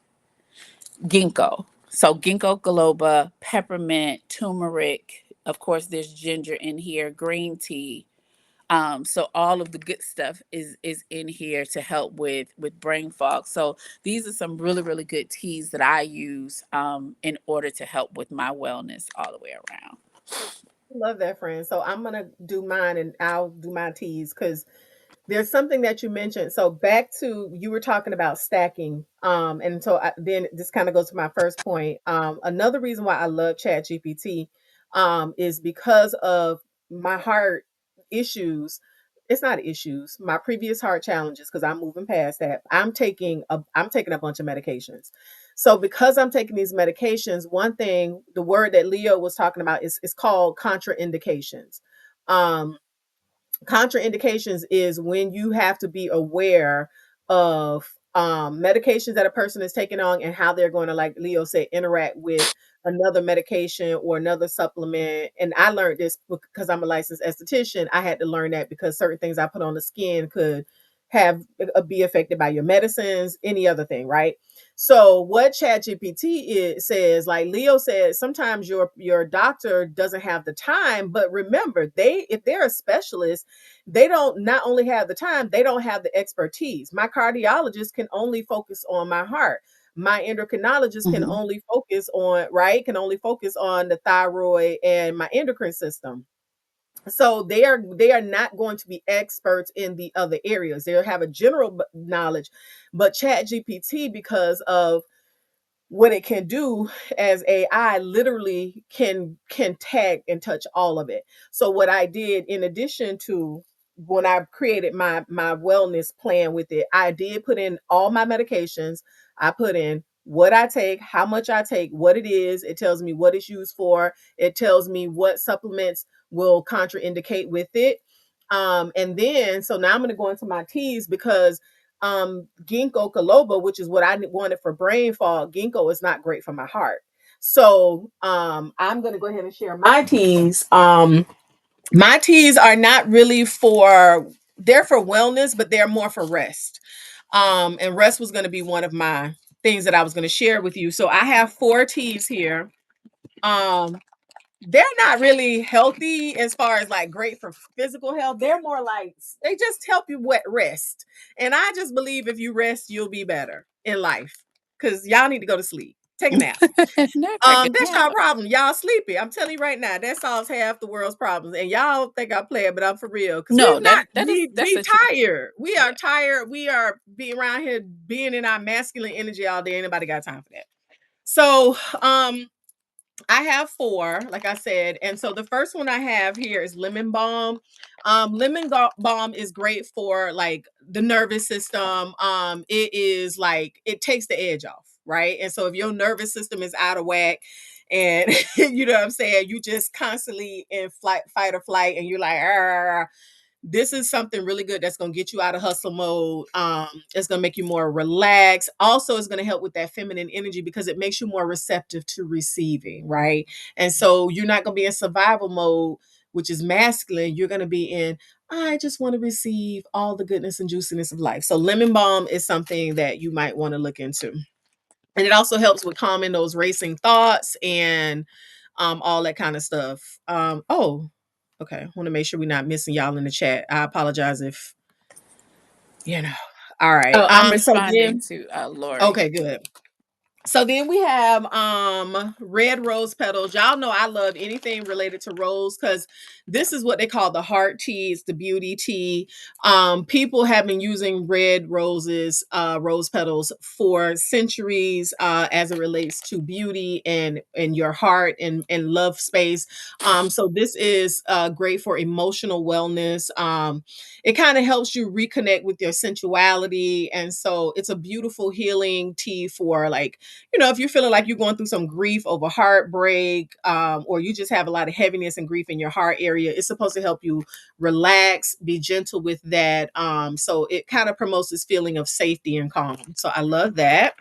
ginkgo. So ginkgo biloba, peppermint, turmeric. Of course, there's ginger in here, green tea. So all of the good stuff is in here to help with brain fog. So these are some really, really good teas that I use in order to help with my wellness all the way around. Love that, friend. So I'm gonna do mine, and I'll do my teas because there's something that you mentioned. So back to you were talking about stacking. And so then this kind of goes to my first point. Another reason why I love Chat GPT is because of my heart issues. It's not issues, my previous heart challenges, because I'm moving past that. I'm taking a bunch of medications. So because I'm taking these medications, one thing, the word that Leo was talking about is called contraindications. Um, Contraindications is when you have to be aware of medications that a person is taking on and how they're going to, like Leo said, interact with another medication or another supplement. And I learned this because I'm a licensed esthetician. I had to learn that because certain things I put on the skin could have be affected by your medicines, any other thing, right? So what ChatGPT says, like Leo said, sometimes your doctor doesn't have the time, but remember, if they're a specialist, they don't not only have the time, they don't have the expertise. My cardiologist can only focus on my heart. My endocrinologist can Mhm. only focus on, right, can only focus on the thyroid and my endocrine system. So they are not going to be experts in the other areas. They'll have a general knowledge, but Chat GPT, because of what it can do as AI, literally can tag and touch all of it. So what I did, in addition to when I created my wellness plan with it, I did put in all my medications. I put in what I take, how much I take, what it is. It tells me what it's used for. It tells me what supplements will contraindicate with it. And then so now I'm going to go into my teas, because ginkgo biloba, which is what I wanted for brain fog, ginkgo is not great for my heart. So I'm going to go ahead and share my teas. My teas are not really for, they're for wellness, but they're more for rest. And rest was going to be one of my things that I was going to share with you. So I have 4 teas here. Um, they're not really healthy as far as like great for physical health. They're more like, they just help you rest. And I just believe if you rest, you'll be better in life. Cause y'all need to go to sleep. Take a nap. Not take a That's nap. our problem. Y'all sleepy. I'm telling you right now, that solves half the world's problems. And y'all think I play it, but I'm for real. Cause No, we've not, that is that's we the truth. tired. We are Yeah. tired. We are being around here being in our masculine energy all day. Anybody got time for that? So I have 4, like I said. And so the first one I have here is lemon balm. Balm is great for like the nervous system. It is like, it takes the edge off, right? And so if your nervous system is out of whack, and you know what I'm saying, you just constantly in fight or flight, and you're like, "Arr," this is something really good that's going to get you out of hustle mode. It's going to make you more relaxed. Also, it's going to help with that feminine energy, because it makes you more receptive to receiving, right? And so you're not going to be in survival mode, which is masculine. You're going to be in, I just want to receive all the goodness and juiciness of life. So lemon balm is something that you might want to look into. And it also helps with calming those racing thoughts and all that kind of stuff. Oh, okay. I want to make sure we're not missing y'all in the chat. I apologize if, you know. All right. Oh, I'm So responding then, to Lori. okay, good. So then we have red rose petals. Y'all know I love anything related to rose, because this is what they call the heart tea. It's the beauty tea. People have been using red roses, rose petals for centuries, as it relates to beauty and your heart and love space. So this is great for emotional wellness. It kind of helps you reconnect with your sensuality, and so it's a beautiful healing tea for, like, if you're feeling like you're going through some grief over heartbreak, or you just have a lot of heaviness and grief in your heart area, it's supposed to help you relax, be gentle with that. So it kind of promotes this feeling of safety and calm. So I love that.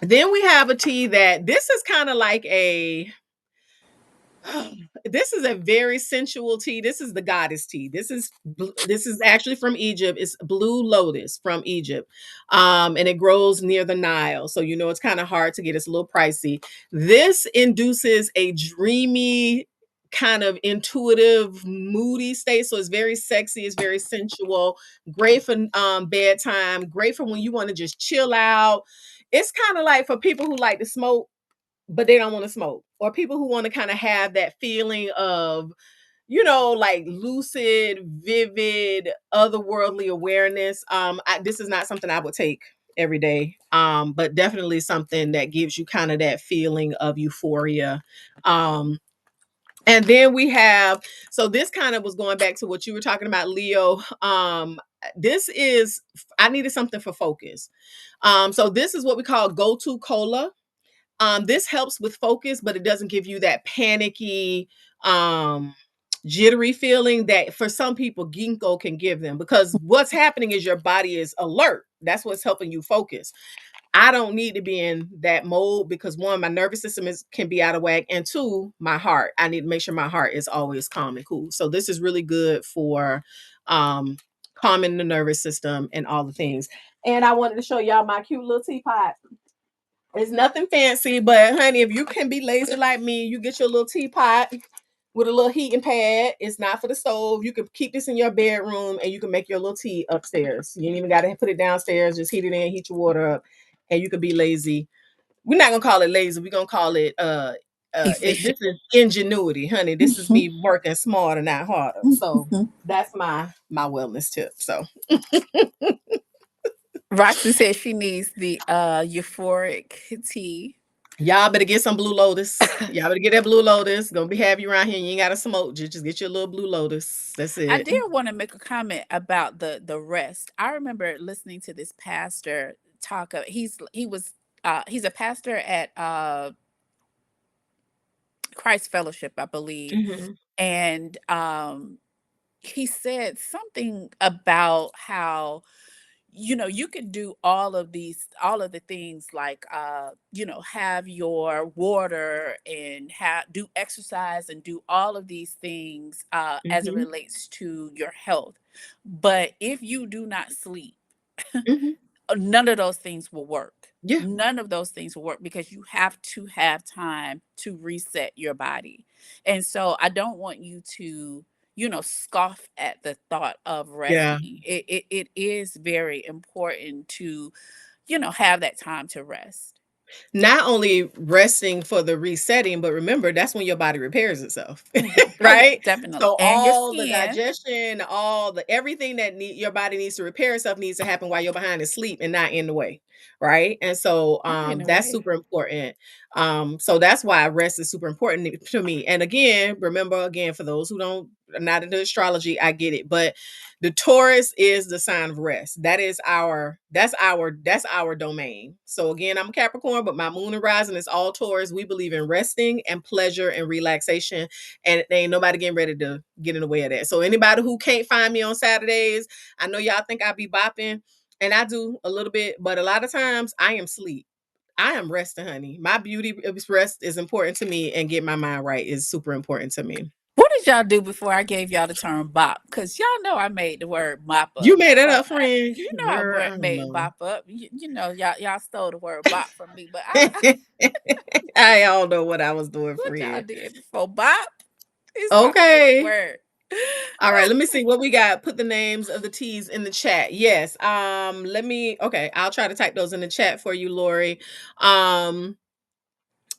Then we have a tea that this is kind of like a this is a very sensual tea. This is the goddess tea. This is actually from Egypt. It's blue lotus from Egypt. And it grows near the Nile. So it's kind of hard to get. It's a little pricey. This induces a dreamy, kind of intuitive, moody state. So it's very sexy, it's very sensual, great for bedtime, great for when you want to just chill out. It's kind of like for people who like to smoke but they don't want to smoke, or people who want to kind of have that feeling of, like lucid, vivid, otherworldly awareness. This is not something I would take every day, but definitely something that gives you kind of that feeling of euphoria. And then we have, so this kind of was going back to what you were talking about, Leo. This is, I needed something for focus. So this is what we call go-to cola. This helps with focus, but it doesn't give you that panicky, um, jittery feeling that for some people ginkgo can give them, because what's happening is your body is alert. That's what's helping you focus. I don't need to be in that mode, because one, my nervous system can be out of whack, and two, my heart. I need to make sure my heart is always calm and cool. So this is really good for calming the nervous system and all the things. And I wanted to show y'all my cute little teapot. It's nothing fancy, but honey, if you can be lazy like me, you get your little teapot with a little heating pad. It's not for the stove. You can keep this in your bedroom and you can make your little tea upstairs. You ain't even got to put it downstairs. Just heat it in, heat your water up, and you can be lazy. We're not gonna call it lazy. We're gonna call it this Efficient. is ingenuity, honey. This is me working smarter, not harder. So that's my wellness tip. So Roxy says she needs the euphoric tea. y'all better get some blue lotus. Y'all better get that blue lotus. Gonna be have you around here. You ain't gotta smoke. Just get your little blue lotus. That's I it. did want to make a comment about the rest. I remember listening to this pastor talk of he's a pastor at Christ Fellowship, I believe. Hmm. And he said something about how you can do all of the things like have your water and have do exercise and do all of these things as it Hmm. relates to your health, but if you do not sleep, Hmm. none of those things will work. Yeah. None of those things will work because you have to have time to reset your body. And so I don't want you to, scoff at the thought of Yeah. resting. It is very important to, have that time to rest. Not only resting for the resetting, but remember that's when your body repairs itself, Oh yeah, right? definitely. So And your all the skin. digestion, all the everything that your body needs to repair itself needs to happen while you're behind asleep and not in the way, right? And so Not in a that's way. super important. So that's why rest is super important to me. And again, remember again for those who don't not into astrology, I get it, but the Taurus is the sign of rest. That's our domain. So again, I'm a Capricorn, but my moon and rising is all Taurus. We believe in resting and pleasure and relaxation, and ain't nobody getting ready to get in the way of that. So anybody who can't find me on Saturdays, I know y'all think I be bopping, and I do a little bit, but a lot of times I am sleep. I am resting, honey. My beauty rest is important to me, and get my mind right is super important to me. What did y'all do before I gave y'all the term bop? Because y'all know I made the word mop You up. made that up, friend. I Girl, I don't made know. bop up. Y'all stole the word bop from me. But I I don't know what I was doing, what y'all friend. did before bop is my favorite Okay. word. All right, let me see what we got. Put the names of the teas in the chat. Yes. Let me okay, I'll try to type those in the chat for you, Lori. Um,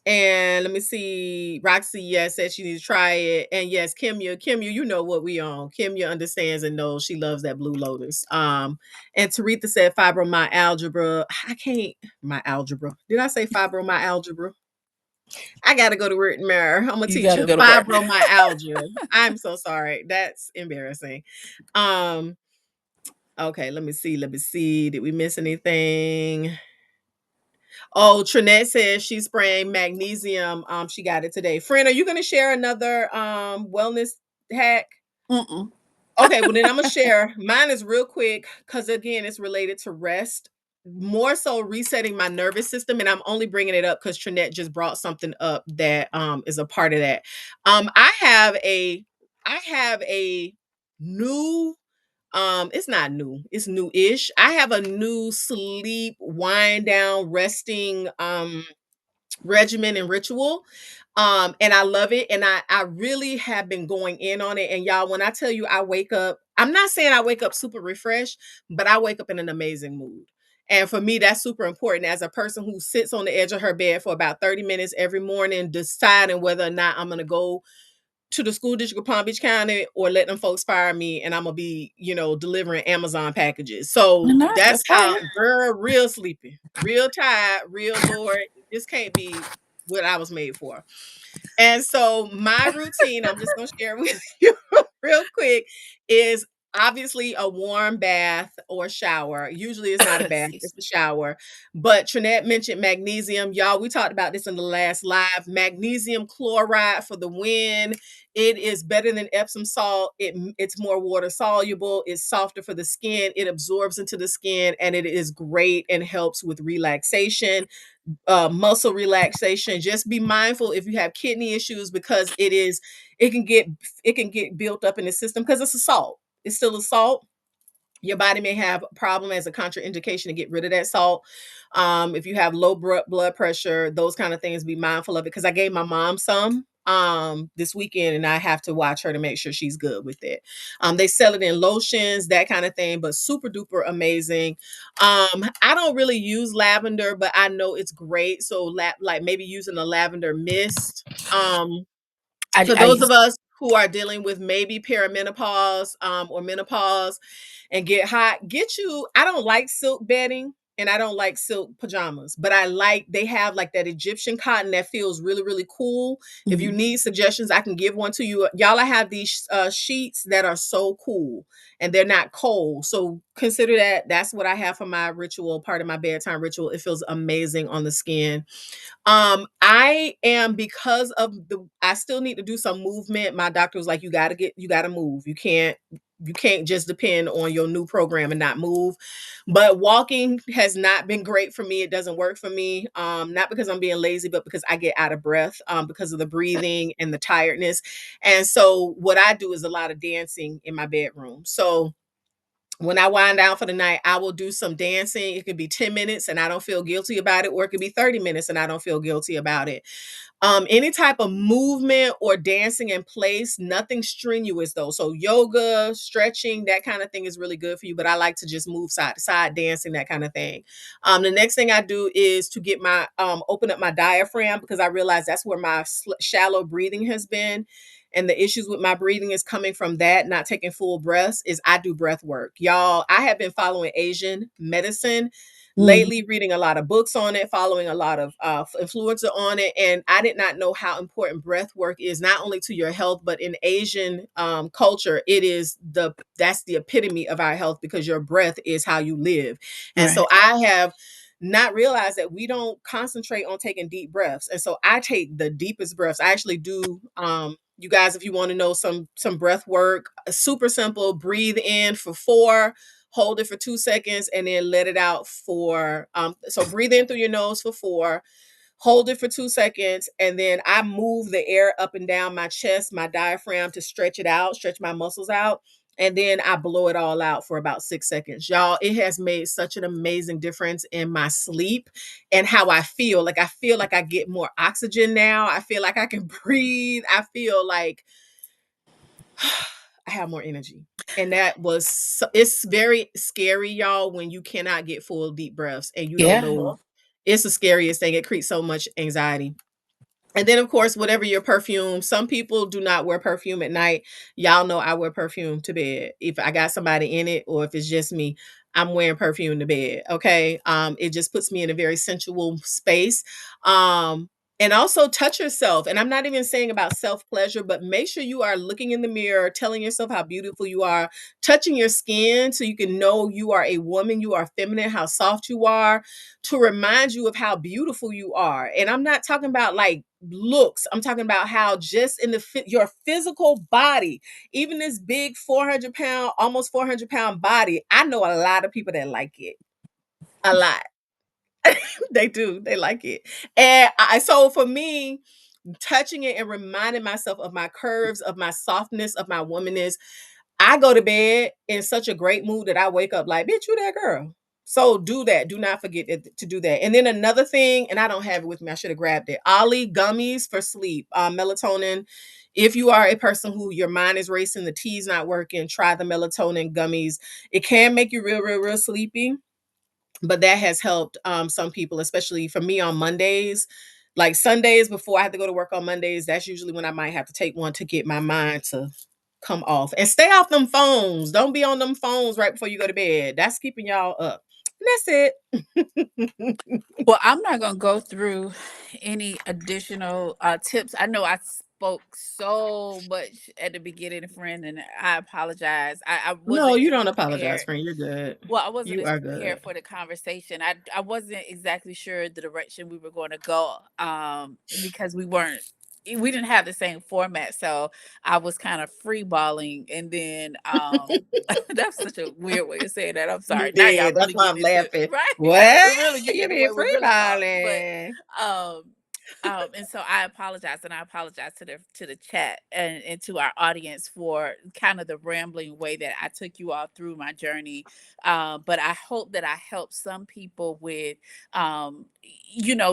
and let me see. Roxy, yes, said she needs to try it. And yes, Kimya, you know what we on. Kimya understands and knows she loves that blue lotus. And Taretha said fibromyalgia. I can't my algebra. Did I say fibromyalgia? I gotta go to written mirror. I'm a You got to teacher. go to work. Fibromyalgia. I'm so sorry. That's embarrassing. Um, okay, let me see. Let me see. Did we miss anything? Oh, Trinette says she's spraying magnesium. She got it today. Friend, are you gonna share another wellness hack? Mm-mm. Okay, well then I'm gonna share. Mine is real quick because again, it's related to rest, more so resetting my nervous system. And I'm only bringing it up because Trinette just brought something up that is a part of that. I have a new it's not new, it's new-ish. I have a new sleep wind down resting regimen and ritual. And I love it, and I really have been going in on it. And y'all, when I tell you I wake up, I'm not saying I wake up super refreshed, but I wake up in an amazing mood. And for me, that's super important as a person who sits on the edge of her bed for about 30 minutes every morning, deciding whether or not I'm going to go to the school district of Palm Beach County or let them folks fire me, and I'm gonna be, delivering Amazon packages. So Not the that's how fire. girl, real sleepy, real tired, real bored. This can't be what I was made for. And so my routine, I'm just gonna share with you real quick, is obviously a warm bath or shower. Usually it's not a bath, Excuse it's a shower. But Trinette mentioned magnesium. Y'all, we talked about this in the last live. Magnesium chloride for the win. It is better than Epsom salt. It's more water soluble. It's softer for the skin. It absorbs into the skin, and it is great and helps with relaxation, muscle relaxation. Just be mindful if you have kidney issues because it can get built up in the system because it's a salt. It's still a salt. Your body may have a problem as a contraindication to get rid of that salt. If you have low blood pressure, those kind of things, be mindful of it. Because I gave my mom some this weekend, and I have to watch her to make sure she's good with it. They sell it in lotions, that kind of thing, but super duper amazing. I don't really use lavender, but I know it's great. So like maybe using a lavender mist. For I those of used us who are dealing with maybe perimenopause or menopause and get hot, get you. I don't like silk bedding and I don't like silk pajamas, but I like they have like that Egyptian cotton that feels really, really cool. If you mhm. need suggestions, I can give one to you. Y'all, I have these sheets that are so cool and they're not cold. So consider that. That's what I have for my ritual, part of my bedtime ritual. It feels amazing on the skin. I am because of the I still need to do some movement. My doctor was like, you gotta move. You can't just depend on your new program and not move. But walking has not been great for me. It doesn't work for me. Not because I'm being lazy, but because I get out of breath, because of the breathing and the tiredness. And so what I do is a lot of dancing in my bedroom. So when I wind down for the night, I will do some dancing. It could be 10 minutes and I don't feel guilty about it, or it could be 30 minutes and I don't feel guilty about it. Any type of movement or dancing in place, nothing strenuous though. So yoga, stretching, that kind of thing is really good for you. But I like to just move side to side, dancing, that kind of thing. The next thing I do is to get my open up my diaphragm, because I realize that's where my shallow breathing has been. And the issues with my breathing is coming from that, not taking full breaths. Is I do breath work. Y'all, I have been following Asian medicine Mhm. lately, reading a lot of books on it, following a lot of influencer on it, and I did not know how important breath work is, not only to your health, but in Asian culture, it is that's the epitome of our health, because your breath is how you live. And so Right. I have not realized that we don't concentrate on taking deep breaths, and so I take the deepest breaths. I actually do. You guys, if you want to know some breath work, super simple. Breathe in for 4, hold it for 2 seconds, and then let it out for so breathe in through your nose for 4, hold it for 2 seconds, and then I move the air up and down my chest, my diaphragm, to stretch it out, stretch my muscles out, and then I blow it all out for about 6 seconds. Y'all, it has made such an amazing difference in my sleep and how I feel. Like I feel like I get more oxygen now. I feel like I can breathe. I feel like I have more energy. And it's very scary, y'all, when you cannot get full deep breaths and you don't Yeah. know. It's the scariest thing. It creates so much anxiety. And then, of course, whatever your perfume, some people do not wear perfume at night. Y'all know I wear perfume to bed. If I got somebody in it or if it's just me, I'm wearing perfume to bed. Okay. It just puts me in a very sensual space. And also touch yourself. And I'm not even saying about self pleasure, but make sure you are looking in the mirror, telling yourself how beautiful you are, touching your skin so you can know you are a woman, you are feminine, how soft you are, to remind you of how beautiful you are. And I'm not talking about like looks. I'm talking about how just in your physical body, even this big 400 pound, almost 400 pound body, I know a lot of people that like it. A lot. They do. They like it. And so for me, touching it and reminding myself of my curves, of my softness, of my womanness, I go to bed in such a great mood that I wake up like, bitch, you that girl. So do that. Do not forget to do that. And then another thing, and I don't have it with me, I should have grabbed it. Ollie gummies for sleep, melatonin. If you are a person who your mind is racing, the T's not working, try the melatonin gummies. It can make you real, real, real sleepy, but that has helped some people, especially for me on Mondays. Like Sundays before I have to go to work on Mondays, that's usually when I might have to take one to get my mind to come off. And stay off them phones. Don't be on them phones right before you go to bed. That's keeping y'all up. And that's it. Well, I'm not going to go through any additional tips. I know I spoke so much at the beginning, friend, and I apologize. I No, wasn't you as don't apologize, prepared. friend. You're good. Well, I wasn't You as are prepared good. for the conversation. I wasn't exactly sure the direction we were going to go because we didn't have the same format, so I was kind of free balling, and then that's such a weird way of saying that. I'm You sorry. Now y'all did. That's really why getting I'm into laughing. right. What? We're really getting You into the being way we free really talk, but balling. um And so I apologize, and I apologize to the chat and to our audience for kind of the rambling way that I took you all through my journey. But I hope that I helped some people with,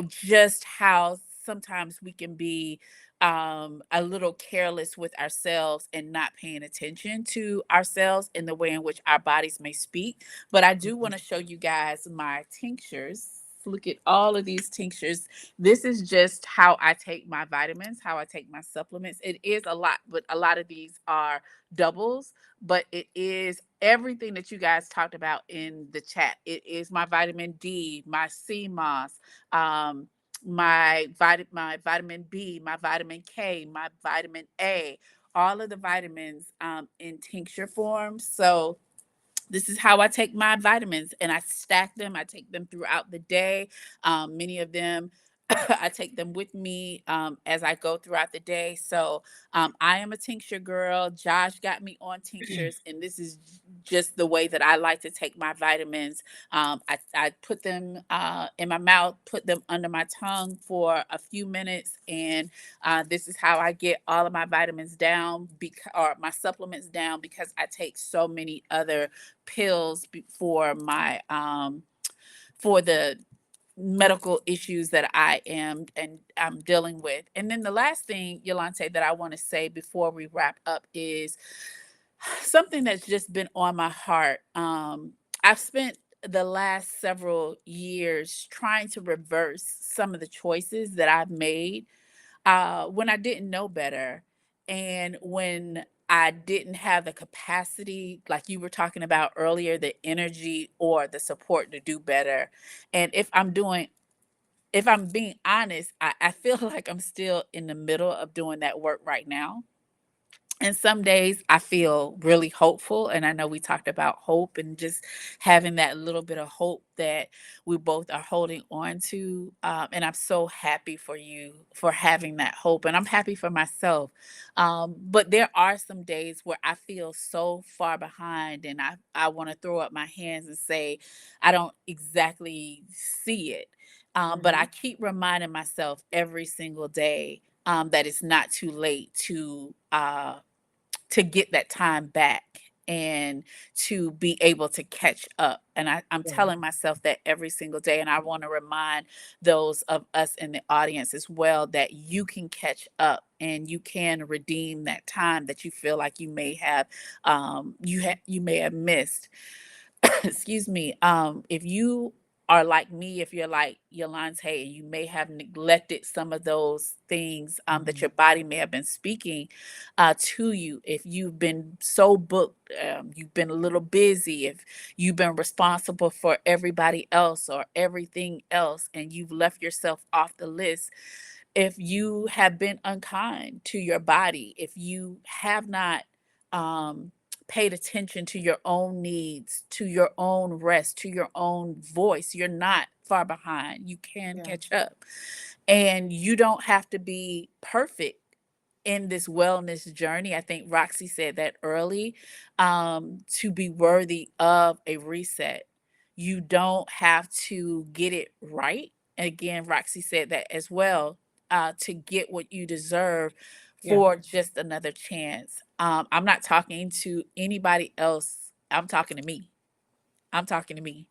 just how sometimes we can be a little careless with ourselves and not paying attention to ourselves in the way in which our bodies may speak. But I do want to show you guys my tinctures. Look at all of these tinctures. This is just how I take my vitamins, how I take my supplements. It is a lot, but a lot of these are doubles, but it is everything that you guys talked about in the chat. It is my vitamin D, my C moss, um, my vitamin B, my vitamin K, my vitamin A, all of the vitamins in tincture form. So this is how I take my vitamins, and I stack them. I take them throughout the day. Many of them, I take them with me as I go throughout the day. So I am a tincture girl. Josh got me on tinctures, and this is just the way that I like to take my vitamins. I put them in my mouth, put them under my tongue for a few minutes, and this is how I get all of my vitamins down, or my supplements down, because I take so many other pills for my for the medical issues that I am and I'm dealing with. And then the last thing, Yolante, that I want to say before we wrap up is something that's just been on my heart. I've spent the last several years trying to reverse some of the choices that I've made when I didn't know better, and when I didn't have the capacity, like you were talking about earlier, the energy or the support to do better. And if I'm being honest, I feel like I'm still in the middle of doing that work right now. And some days I feel really hopeful. And I know we talked about hope and just having that little bit of hope that we both are holding on to. And I'm so happy for you for having that hope. And I'm happy for myself. But there are some days where I feel so far behind, and I want to throw up my hands and say, I don't exactly see it. But I Hmm. keep reminding myself every single day that it's not too late to get that time back and to be able to catch up. And I'm Yeah. telling myself that every single day. And I want to remind those of us in the audience as well that you can catch up and you can redeem that time that you feel like you may have you may have missed. Excuse me, if you are like me, if you're like Yolante, and you may have neglected some of those things that Mhm. your body may have been speaking to you, if you've been so booked, you've been a little busy, if you've been responsible for everybody else or everything else, and you've left yourself off the list, if you have been unkind to your body, if you have not um, paid attention to your own needs, to your own rest, to your own voice, you're not far behind. You can Yeah. catch up. And you don't have to be perfect in this wellness journey. I think Roxy said that early, to be worthy of a reset. You don't have to get it right. And again, Roxy said that as well, to get what you deserve Yeah. for just another chance. I'm not talking to anybody else. I'm talking to me. I'm talking to me.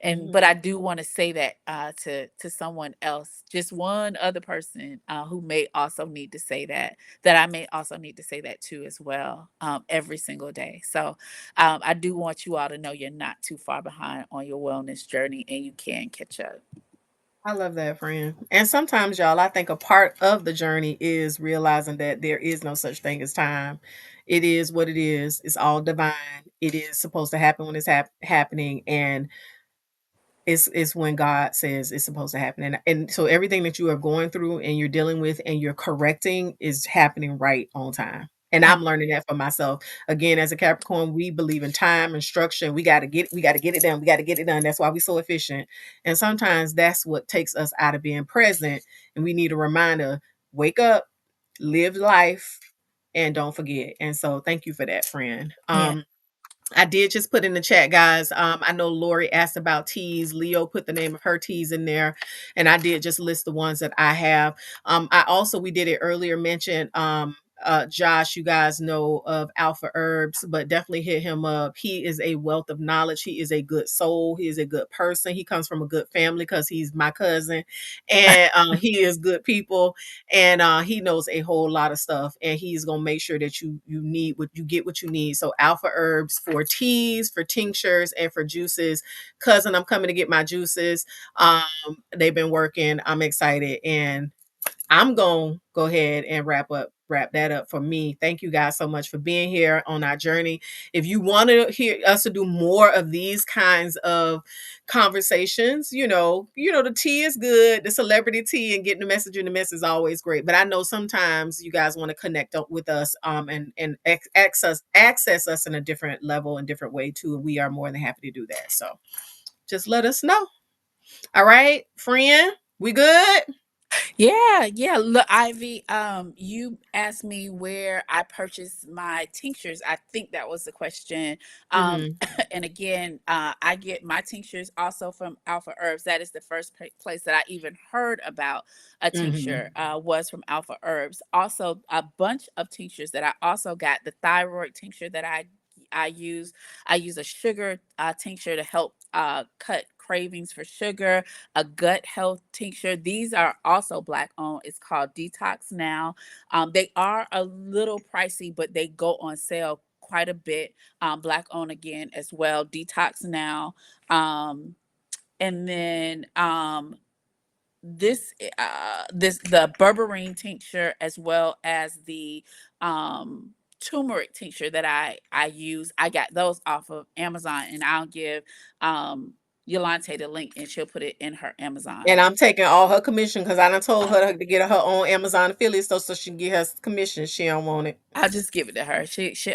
And Hmm. but I do want to say that to someone else, just one other person who may also need to say that, that I may also need to say that to as well, every single day. So I do want you all to know you're not too far behind on your wellness journey, and you can catch up. I love that, friend. And sometimes, y'all, I think a part of the journey is realizing that there is no such thing as time. It is what it is. It's all divine. It is supposed to happen when it's happening, and it's when God says it's supposed to happen. And so everything that you are going through and you're dealing with and you're correcting is happening right on time. And Uh, I'm learning that for myself. Again, as a Capricorn, we believe in time and structure. We got to get it done. We got to get it done. That's why we're so efficient. And sometimes that's what takes us out of being present. And we need a reminder, wake up, live life, and don't forget. And so thank you for that, friend. yeah. I did just put in the chat, guys. I know Lori asked about teas. Leo put the name of her teas in there, and I did just list the ones that I have. I also, we did it earlier, mentioned Josh. You guys know of Alpha Herbs, but definitely hit him up. He is a wealth of knowledge. He is a good soul. He is a good person. He comes from a good family because he's my cousin, and he is good people, and he knows a whole lot of stuff, and he's gonna make sure that you need what you get what you need. So Alpha Herbs for teas, for tinctures, and for juices. Cousin, I'm coming to get my juices. They've been working. I'm excited, and I'm going to go ahead and wrap that up for me. Thank you guys so much for being here on our journey. If you want to hear us to do more of these kinds of conversations, the tea is good. The celebrity tea and getting the message in the mess is always great. But I know sometimes you guys want to connect up with us and access us in a different level and different way too. And we are more than happy to do that. So just let us know. All right, friend, we good? Yeah, yeah. Look, Ivy, you asked me where I purchased my tinctures. I think that was the question. Mm-hmm. And again, I get my tinctures also from Alpha Herbs. That is the first place that I even heard about a Mm-hmm. tincture, was from Alpha Herbs. Also, a bunch of tinctures that I also got. The thyroid tincture that I use. I use a sugar tincture to help cut cravings for sugar, a gut health tincture. These are also Black owned. It's called Detox Now. They are a little pricey, but they go on sale quite a bit. Black owned again as well. Detox Now. Um, and then this the berberine tincture, as well as the turmeric tincture that I use. I got those off of Amazon, and I'll give um Yulante the link, and she'll put it in her And Amazon. I'm taking all her commission because I done told her to get her own Amazon affiliate so she can get her commission. She don't want it. I'll just give it to her.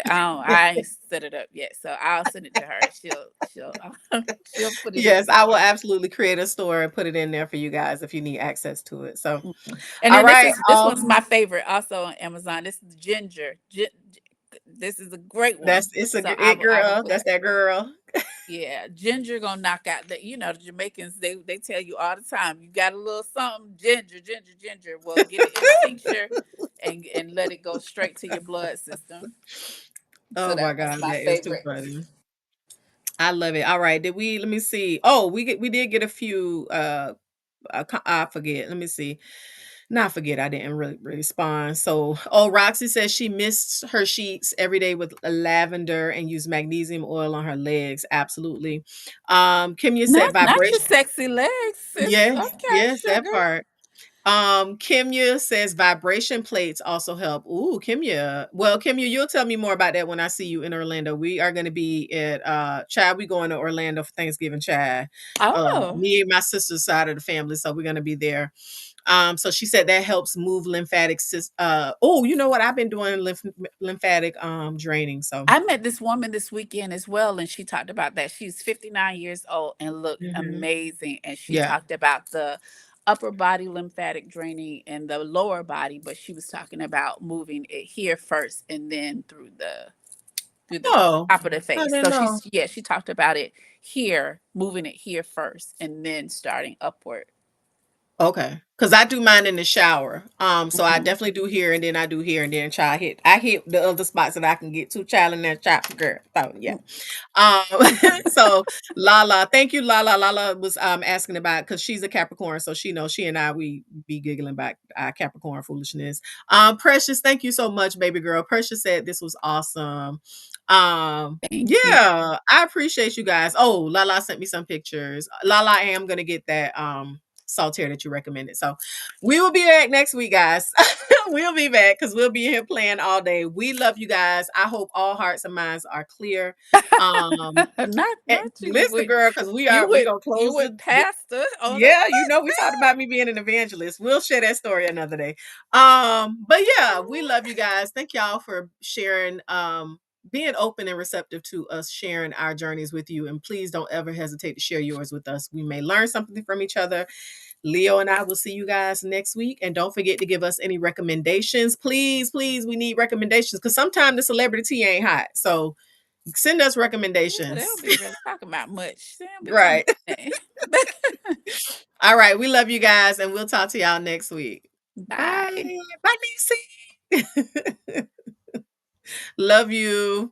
I ain't set it up yet, so I'll send it to her. She'll she'll put it in the Yes, I will store. absolutely create a store and put it in there for you guys if you need access to it. So, Mhm. And all then right. this one's my favorite also on Amazon. This is ginger. This is a great That's one. it's a So it I will girl. put That's that girl. yeah, ginger gonna knock out the Jamaicans, they tell you all the time, you got a little something, ginger. Well, get it in a tincture and let it go straight to your blood system. So Oh my that's god, my that is too favorite. funny. I love it. All right, did we? Let me see. Oh, we did get a few. I forget. Let me see. Not forget, I didn't really respond. So, oh, Roxy says she missed her sheets every day with lavender and used magnesium oil on her legs. Absolutely. Kim, you said Not your vibration. sexy legs, sis. Yes, Okay, yes, that sugar. part. Kimya says vibration plates also help. Ooh, Kimya. Well, Kimya, you'll tell me more about that when I see you in Orlando. We are going to be at Chad. We going to Orlando for Thanksgiving, Chad. Oh, Me and my sister's side of the family, so we're going to be there. So she said that helps move lymphatic oh, you know what? I've been doing lymphatic draining. So I met this woman this weekend as well, and she talked about that. She's 59 years old and looked mhm. amazing. And she Yeah. talked about the upper body lymphatic draining and the lower body, but she was talking about moving it here first and then through the Oh, top of the I face. didn't So know. she talked about it here, moving it here first and then starting upward. Okay, cause I do mine in the shower. So I Mhm. definitely do here and then I do here and then I hit the other spots that I can get to, child, in that chop girl. So yeah. Um, so Lala, thank you, Lala. Lala was asking about because she's a Capricorn, so she knows she and I we be giggling back our Capricorn foolishness. Precious, thank you so much, baby girl. Precious said this was awesome. Thank you. Yeah, I appreciate you guys. Oh, Lala sent me some pictures. Lala, I am gonna get that saltaire that you recommended. So we will be back next week, guys. We'll be back because we'll be here playing all day. We love you guys. I hope all hearts and minds are clear. Not you Listen, would girl, because we gonna you close would the pastor on yeah, you know, we talked about me being an evangelist. We'll share that story another day. But yeah, we love you guys. Thank y'all for sharing, being open and receptive to us sharing our journeys with you. And please don't ever hesitate to share yours with us. We may learn something from each other. Leo and I will see you guys next week. And don't forget to give us any recommendations. Please, please, we need recommendations because sometimes the celebrity tea ain't hot. So Send us Yeah, they don't recommendations. be really talking about much. They don't be talking Right. about nothing. All right. We love you guys, and we'll talk to y'all next week. Bye. Bye. Bye, Nancy. Love you.